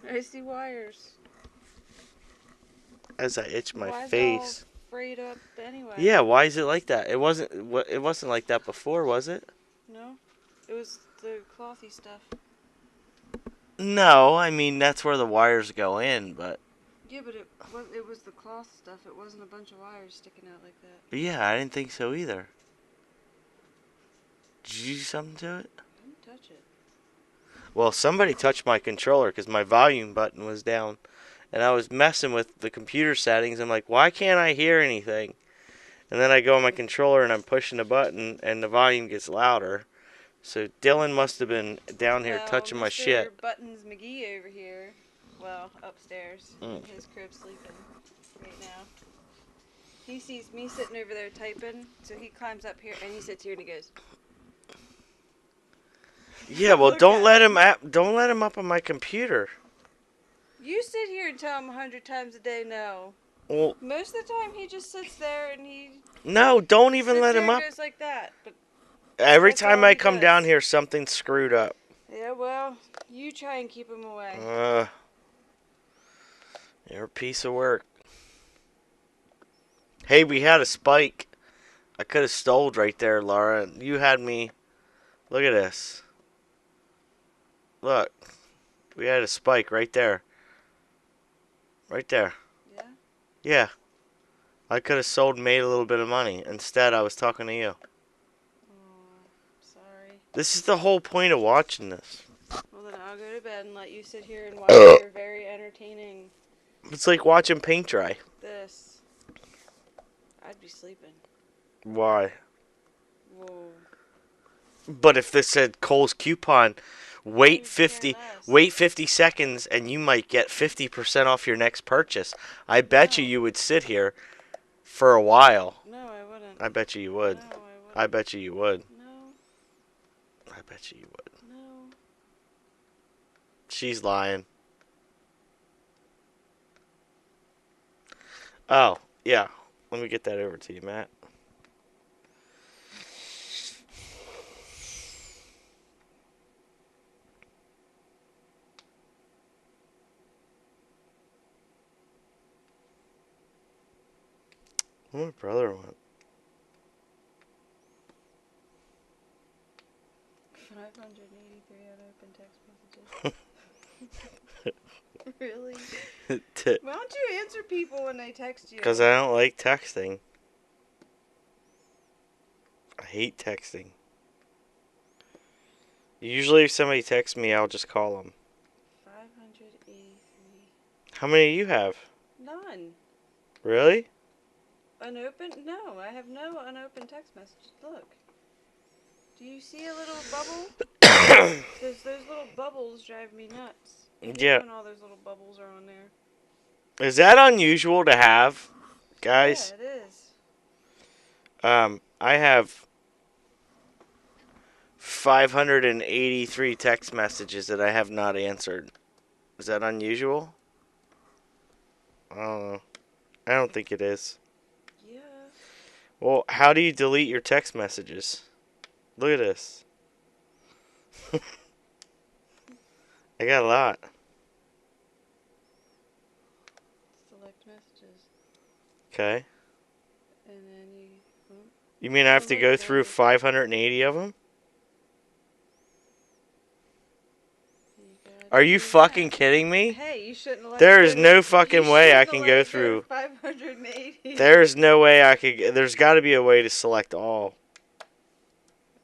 I see wires. As I itch my Why is it all face. frayed up anyway? Yeah, why is it like that? It wasn't like that before, was it? No. It was the clothy stuff. No, I mean, that's where the wires go in, but Yeah, but it was the cloth stuff. It wasn't a bunch of wires sticking out like that. yeah, I didn't think so either. Did you do something to it? I didn't touch it. Well, somebody touched my controller because my volume button was down. And I was messing with the computer settings. I'm like, why can't I hear anything? And then I go on my controller and I'm pushing the button and the volume gets louder. So Dylan must have been down here touching my shit. Buttons McGee over here. Well, upstairs in his crib sleeping right now. He sees me sitting over there typing, so he climbs up here and he sits here and he goes. Yeah, well, Look don't at let him up on my computer. You sit here and tell him 100 times a day no. Well, Most of the time he just sits there and he no, don't even sits let there him and up. goes like that. But Every that's time all I he come does. down here, something's screwed up. Yeah, well, you try and keep him away. You're a piece of work. Hey, we had a spike. I could have stole right there, Laura. You had me. Look at this. Look. We had a spike right there. Right there. Yeah? Yeah. I could have sold and made a little bit of money. Instead, I was talking to you. Oh, sorry. This is the whole point of watching this. Well, then I'll go to bed and let you sit here and watch your very entertaining It's like watching paint dry. this. I'd be sleeping. Why? Whoa. But if this said Kohl's coupon, wait Couldn't 50 care less. wait 50 seconds and you might get 50% off your next purchase. I bet you would sit here for a while. No, I wouldn't. I bet you would. No, I wouldn't. I bet you would. No, I bet you would. no. She's lying. Oh, yeah. Let me get that over to you, Matt. My brother went. 583 unopened text messages. Really? Because Why don't you answer people when they text you? I don't like texting. I hate texting. Usually if somebody texts me, I'll just call them. 583. How many do you have? None. Really? Unopened? No, I have no unopened text messages. Look. Do you see a little bubble? Because those little bubbles drive me nuts. I hate Yeah. when all those little bubbles are on there. Is that unusual to have, guys? Yeah, it is. I have 583 text messages that I have not answered. Is that unusual? I don't know. I don't think it is. Yeah. Well, how do you delete your text messages? Look at this. I got a lot. Select messages. Okay. And then you... You mean I have to look, go there through it is. 580 of them? You Are you gotta do fucking that. kidding me? Hey, you shouldn't let There it is go no to, fucking you way I shouldn't can let go it go through. to 580. There is no way I could. There's got to be a way to select all.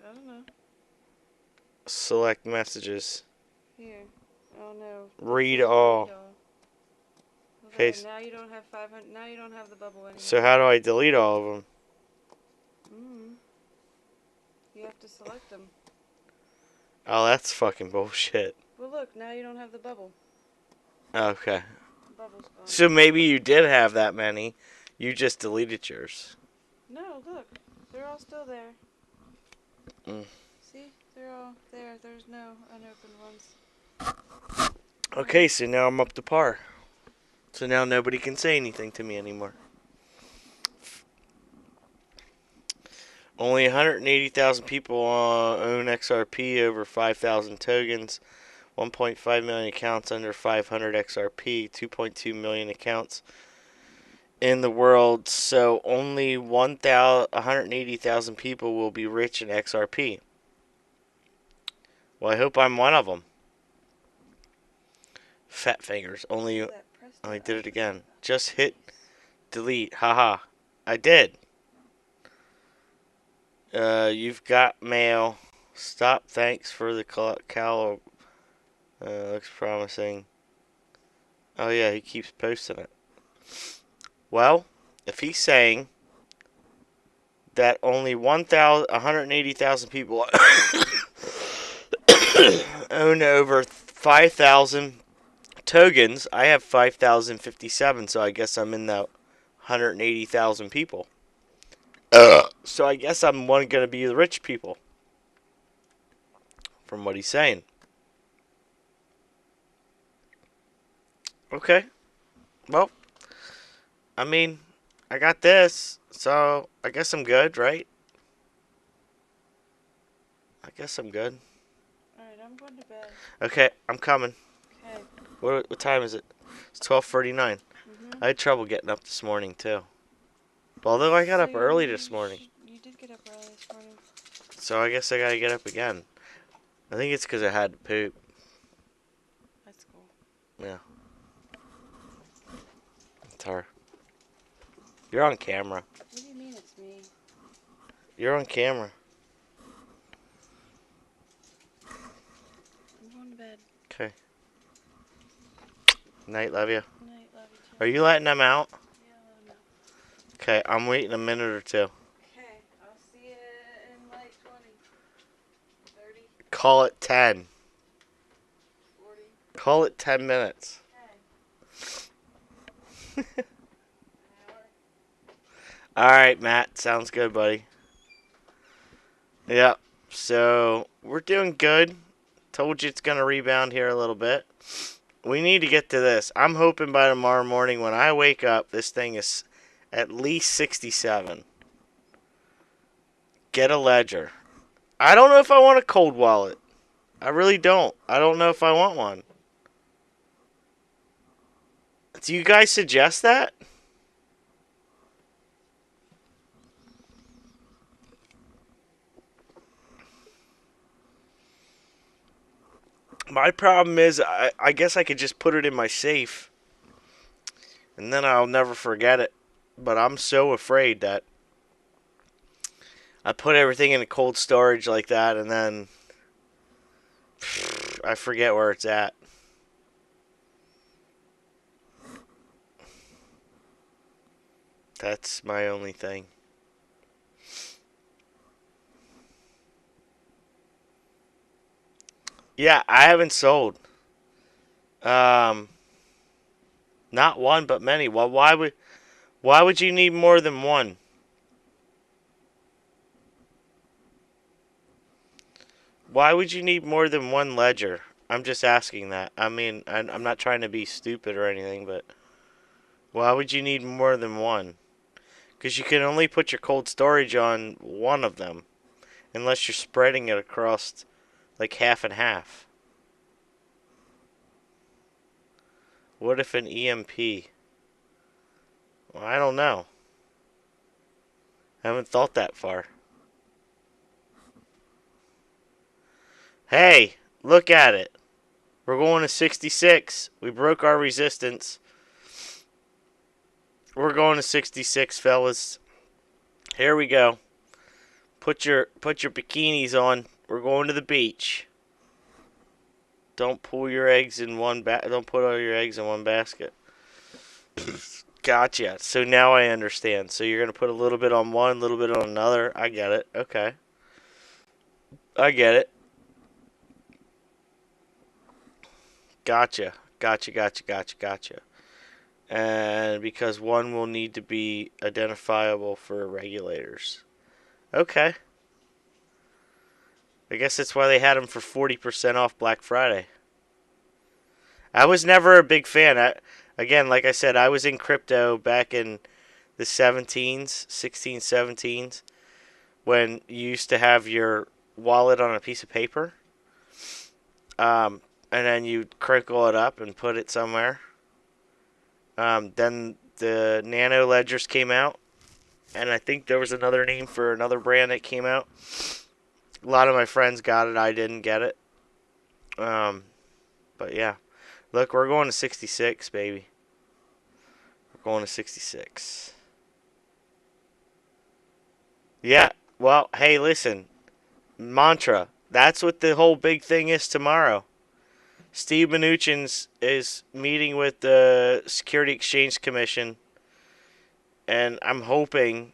I don't know. Select messages. Here. Oh no. Read all. Well, Okay. there, now you don't have 500. Now you don't have the bubble anymore. So how do I delete all of them? You have to select them. Oh, that's fucking bullshit. Well, look. Now you don't have the bubble. Okay. The bubble's gone. So maybe you did have that many. You just deleted yours. No, look. They're all still there. Mm. See? They're all there. There's no unopened ones. Okay, so now I'm up to par. So now nobody can say anything to me anymore. Only 180,000 people own XRP, over 5,000 tokens, 1.5 million accounts under 500 XRP, 2.2 million accounts in the world. So only 180,000 people will be rich in XRP. Well, I hope I'm one of them. Fat fingers. Only I did it again. Just hit delete. Haha. I did. You've got mail. Stop. Thanks for the cal. Looks promising. Oh yeah, he keeps posting it. Well, if he's saying that only 180,000 people own over 5,000 tokens, I have 5,057, so I guess I'm in that 180,000 people. So I guess I'm going to be the rich people, from what he's saying. Okay. Well, I mean, I got this, so I guess I'm good, right? I guess I'm good. Alright, I'm going to bed. Okay, I'm coming. Okay. What time is it? It's 12:39. I had trouble getting up this morning, too. Although I got up early this morning. You did get up early this morning. So I guess I gotta get up again. I think it's because I had to poop. That's cool. Yeah. It's her. You're on camera. What do you mean it's me? You're on camera. I'm going to bed. Okay. Night, love you. Night, love you too. Are you letting them out? Yeah, let 'em know. Okay, I'm waiting a minute or two. Okay, I'll see you in like 20, 30, Call it 10. 40. Call it 10 minutes. Okay. An hour. Alright, Matt. Sounds good, buddy. Yep. So, we're doing good. Told you it's going to rebound here a little bit. We need to get to this. I'm hoping by tomorrow morning when I wake up, this thing is at least 67. Get a ledger. I don't know if I want a cold wallet. I really don't. I don't know if I want one. Do you guys suggest that? My problem is, I guess I could just put it in my safe, and then I'll never forget it. But I'm so afraid that I put everything in a cold storage like that, and then I forget where it's at. That's my only thing. Yeah, I haven't sold. Um, Not one, but many. Well, why would you need more than one? Why would you need more than one ledger? I'm just asking that. I mean, I'm not trying to be stupid or anything, but why would you need more than one? Because you can only put your cold storage on one of them, unless you're spreading it across like half and half. What if an EMP? Well, I don't know. I haven't thought that far. Hey, look at it. We're going to 66. We broke our resistance. We're going to 66, fellas. Here we go. Put your bikinis on. We're going to the beach. Don't pull your eggs in one don't put all your eggs in one basket. Gotcha. So now I understand. So you're gonna put a little bit on one, a little bit on another. I get it. Okay. I get it. Gotcha. Gotcha. Gotcha. Gotcha. Gotcha. And because one will need to be identifiable for regulators. Okay. I guess that's why they had them for 40% off Black Friday. I was never a big fan. Again, like I said, I was in crypto back in the 17s, 16s, 17s, when you used to have your wallet on a piece of paper, and then you'd crinkle it up and put it somewhere. Then the nano ledgers came out, and I think there was another name for another brand that came out. A lot of my friends got it. I didn't get it. Um, but yeah, look, we're going to 66, baby. We're going to 66. Yeah. Well, hey, listen. Mantra. That's what the whole big thing is tomorrow. Steve Mnuchin is meeting with the Security Exchange Commission, and I'm hoping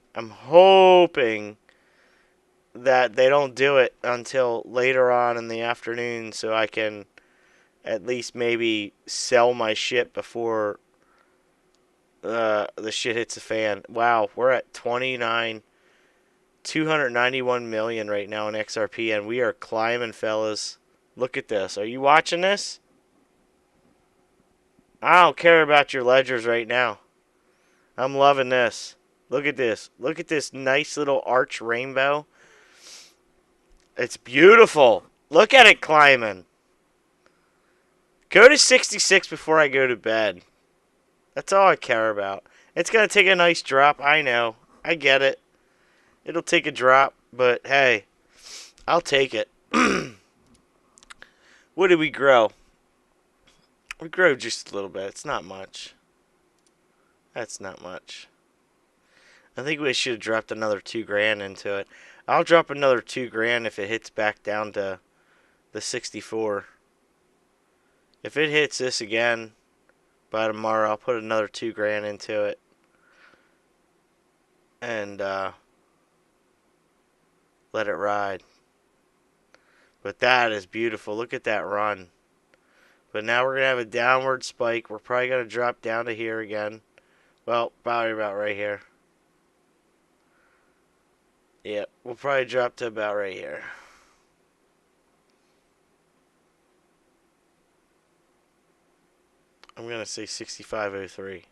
that they don't do it until later on in the afternoon, so I can at least maybe sell my shit before the shit hits the fan. Wow, we're at 291 million right now in XRP, and we are climbing, fellas. Look at this. Are you watching this? I don't care about your ledgers right now. I'm loving this. Look at this. Look at this nice little arch rainbow. It's beautiful. Look at it climbing. Go to 66 before I go to bed. That's all I care about. It's going to take a nice drop. I know. I get it. It'll take a drop, but hey, I'll take it. What did we grow? We grew just a little bit. It's not much. That's not much. I think we should have dropped another 2 grand into it. I'll drop another 2 grand if it hits back down to the 64. If it hits this again by tomorrow, I'll put another 2 grand into it. And let it ride. But that is beautiful. Look at that run. But now we're going to have a downward spike. We're probably going to drop down to here again. Well, probably about right here. Yep, we'll probably drop to about right here. I'm going to say 65.03.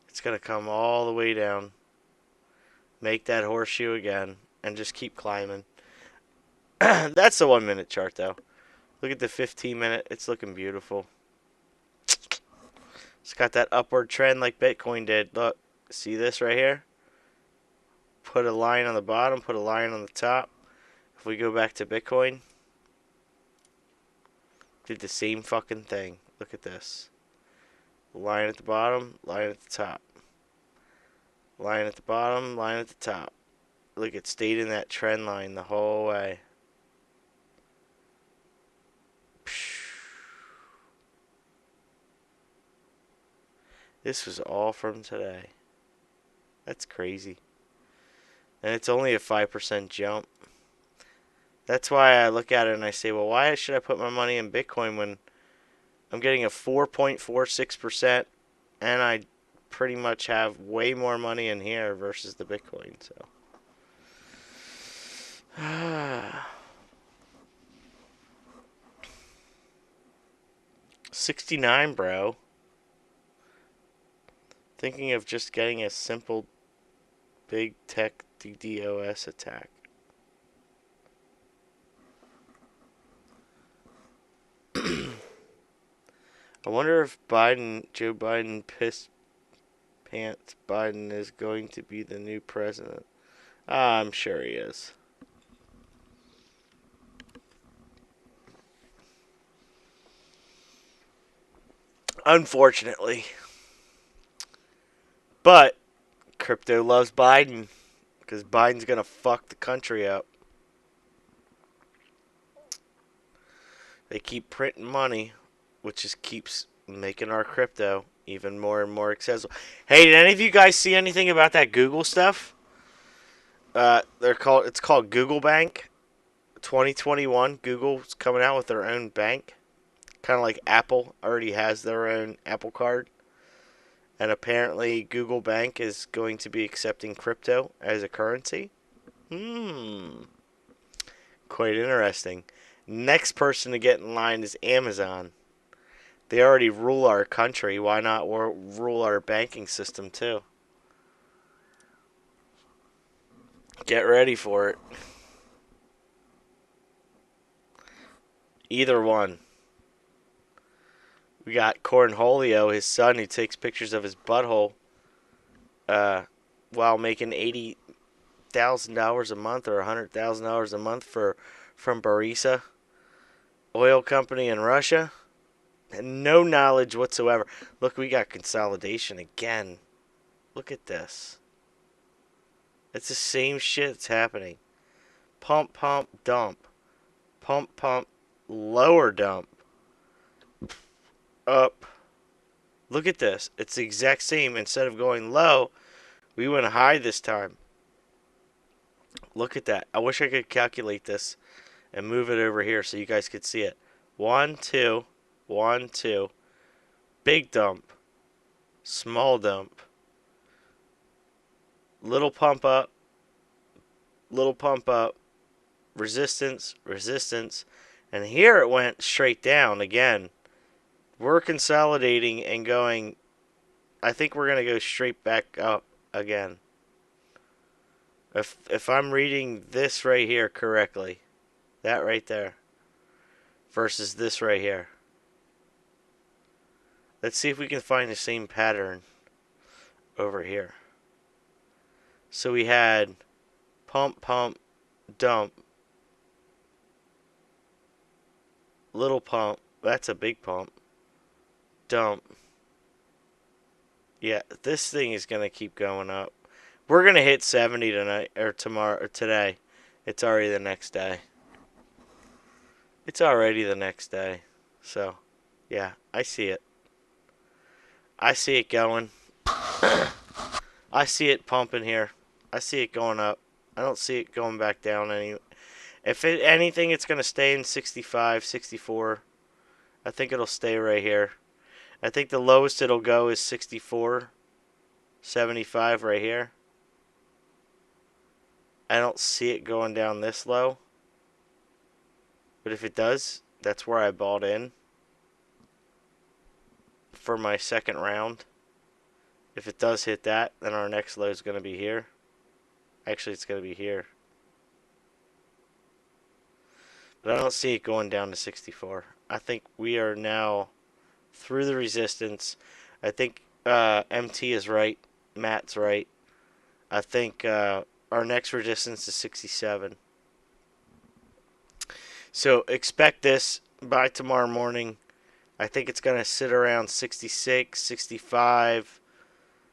It's going to come all the way down. Make that horseshoe again. And just keep climbing. That's the 1 minute chart though. Look at the 15 minute. It's looking beautiful. It's got that upward trend like Bitcoin did. Look. See this right here? Put a line on the bottom. Put a line on the top. If we go back to Bitcoin. Did the same fucking thing. Look at this. Line at the bottom, line at the top. Line at the bottom, line at the top. Look, it stayed in that trend line the whole way. This was all from today. That's crazy. And it's only a 5% jump. That's why I look at it and I say, well, why should I put my money in Bitcoin when I'm getting a 4.46% and I pretty much have way more money in here versus the Bitcoin, so. 69, bro. Thinking of just getting a simple big tech DDoS attack. I wonder if Joe Biden pissed pants Biden is going to be the new president. I'm sure he is. Unfortunately. But crypto loves Biden because Biden's going to fuck the country up. They keep printing money, which just keeps making our crypto even more and more accessible. Hey, did any of you guys see anything about that Google stuff? It's called Google Bank. 2021, Google's coming out with their own bank. Kind of like Apple already has their own Apple Card. And apparently Google Bank is going to be accepting crypto as a currency. Quite interesting. Next person to get in line is Amazon. They already rule our country. Why not rule our banking system too? Get ready for it. Either one. We got Cornholio, his son, who takes pictures of his butthole while making $80,000 a month or $100,000 a month from Barisa oil company in Russia. And no knowledge whatsoever. Look, we got consolidation again. Look at this. It's the same shit that's happening. Pump, pump, dump. Pump, pump, lower dump. Up. Look at this. It's the exact same. Instead of going low, we went high this time. Look at that. I wish I could calculate this and move it over here so you guys could see it. 1, 2, 1, 2. Big dump. Small dump. Little pump up. Little pump up. Resistance, resistance. And here it went straight down again. We're consolidating and going. I think we're going to go straight back up again. If I'm reading this right here correctly. That right there. Versus this right here. Let's see if we can find the same pattern over here. So we had pump, pump, dump. Little pump. That's a big pump. Dump. Yeah, this thing is going to keep going up. We're going to hit 70 tonight, or tomorrow, or today. It's already the next day. It's already the next day. So, yeah, I see it. I see it going. I see it pumping here. I see it going up. I don't see it going back down any. If anything, it's going to stay in 65, 64. I think it'll stay right here. I think the lowest it'll go is 64, 75 right here. I don't see it going down this low. But if it does, that's where I bought in for my second round. If it does hit that, then our next low is going to be here. Actually, it's going to be here. But I don't see it going down to 64. I think we are now through the resistance. I think MT is right. Matt's right. I think our next resistance is 67. So expect this by tomorrow morning. I think it's going to sit around 66, 65,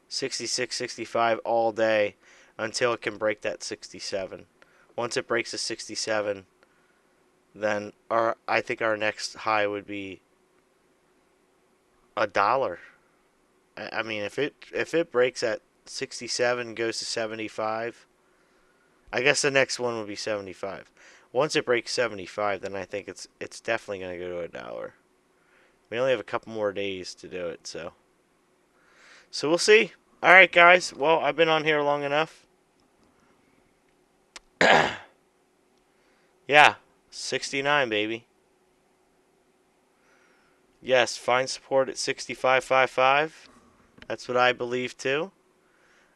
66, 65 all day until it can break that 67. Once it breaks the 67, then I think our next high would be $1. I mean, if it breaks at 67, goes to 75, I guess the next one would be 75. Once it breaks 75, then I think it's definitely going to go to $1. We only have a couple more days to do it, so we'll see. All right, guys. Well, I've been on here long enough. Yeah, 69, baby. Yes, find support at 65.55. That's what I believe too.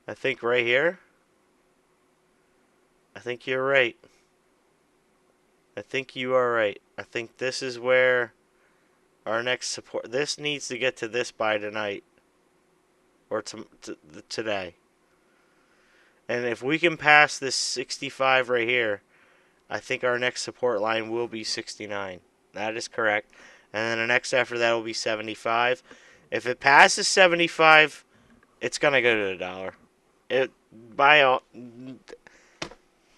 I think right here. I think you're right. I think you are right. I think this is where our next support. This needs to get to this by tonight or today. And if we can pass this 65 right here, I think our next support line will be 69. That is correct. And then the next after that will be 75. If it passes 75, it's gonna go to $1. It by all,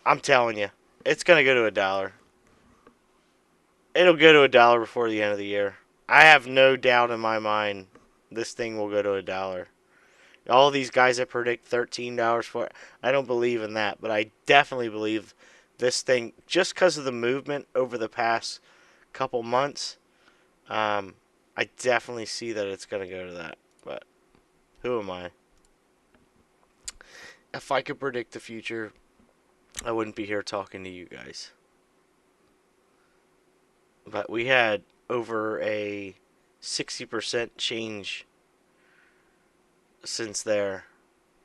I'm telling you, it's gonna go to $1. It'll go to $1 before the end of the year. I have no doubt in my mind this thing will go to $1. All these guys that predict $13 for it, I don't believe in that, but I definitely believe this thing, just because of the movement over the past couple months, I definitely see that it's going to go to that. But who am I? If I could predict the future, I wouldn't be here talking to you guys. But we had over a 60% change since there.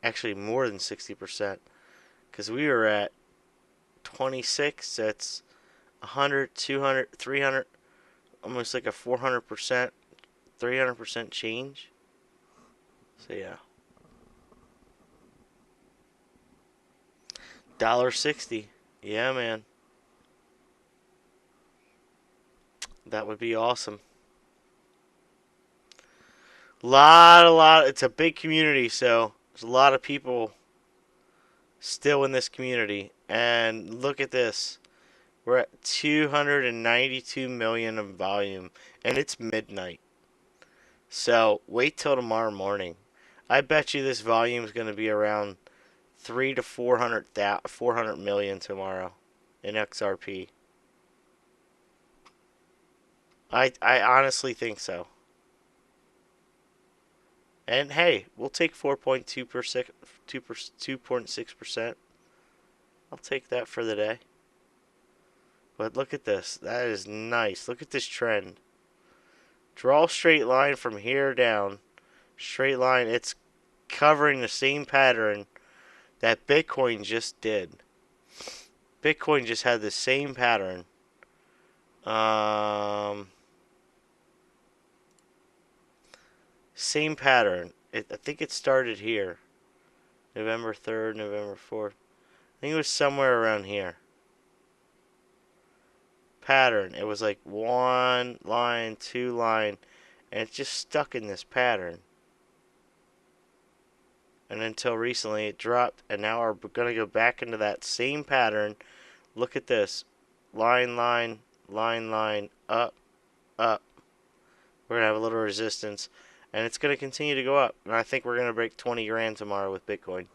Actually, more than 60%. Because we were at 26. That's 100, 200, 300. Almost like a 400%, 300% change. So, yeah. $1.60. Yeah, man. That would be awesome. Lot. It's a big community, so there's a lot of people still in this community. And look at this. We're at 292 million of volume, and it's midnight. So wait till tomorrow morning. I bet you this volume is going to be around 3 to 400 million tomorrow in XRP. I honestly think so. And hey, we'll take 4.2%, 2.6%. I'll take that for the day. But look at this. That is nice. Look at this trend. Draw a straight line from here down. Straight line. It's covering the same pattern that Bitcoin just did. Bitcoin just had the same pattern. Same pattern. I think it started here. November 3rd, November 4th. I think it was somewhere around here. Pattern. It was like one line, two line, and it's just stuck in this pattern. And until recently it dropped, and now we're going to go back into that same pattern. Look at this. Line, line, line, line, up, up. We're going to have a little resistance, and it's going to continue to go up. And I think we're going to break 20 grand tomorrow with Bitcoin.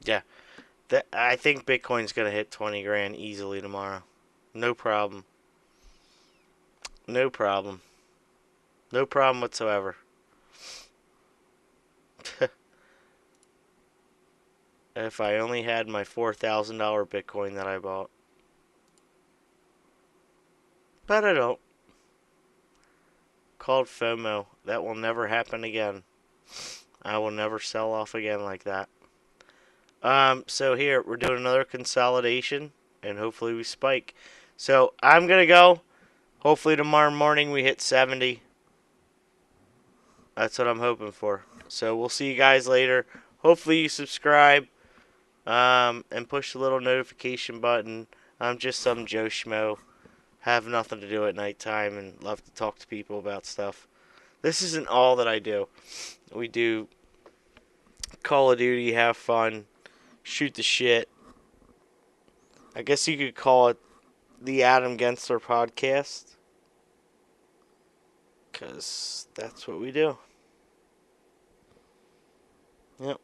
Yeah. I think Bitcoin's going to hit 20 grand easily tomorrow. No problem. No problem. No problem whatsoever. If I only had my $4,000 Bitcoin that I bought. But I don't. Called FOMO. That will never happen again. I will never sell off again like that. So here, we're doing another consolidation, and hopefully we spike. So I'm going to go. Hopefully tomorrow morning we hit 70. That's what I'm hoping for. So we'll see you guys later. hopefully you subscribe and push the little notification button. I'm just some Joe Schmo. Have nothing to do at nighttime and love to talk to people about stuff. This isn't all that I do. We do Call of Duty, have fun, shoot the shit. I guess you could call it the Adam Gensler podcast. Because that's what we do. Yep.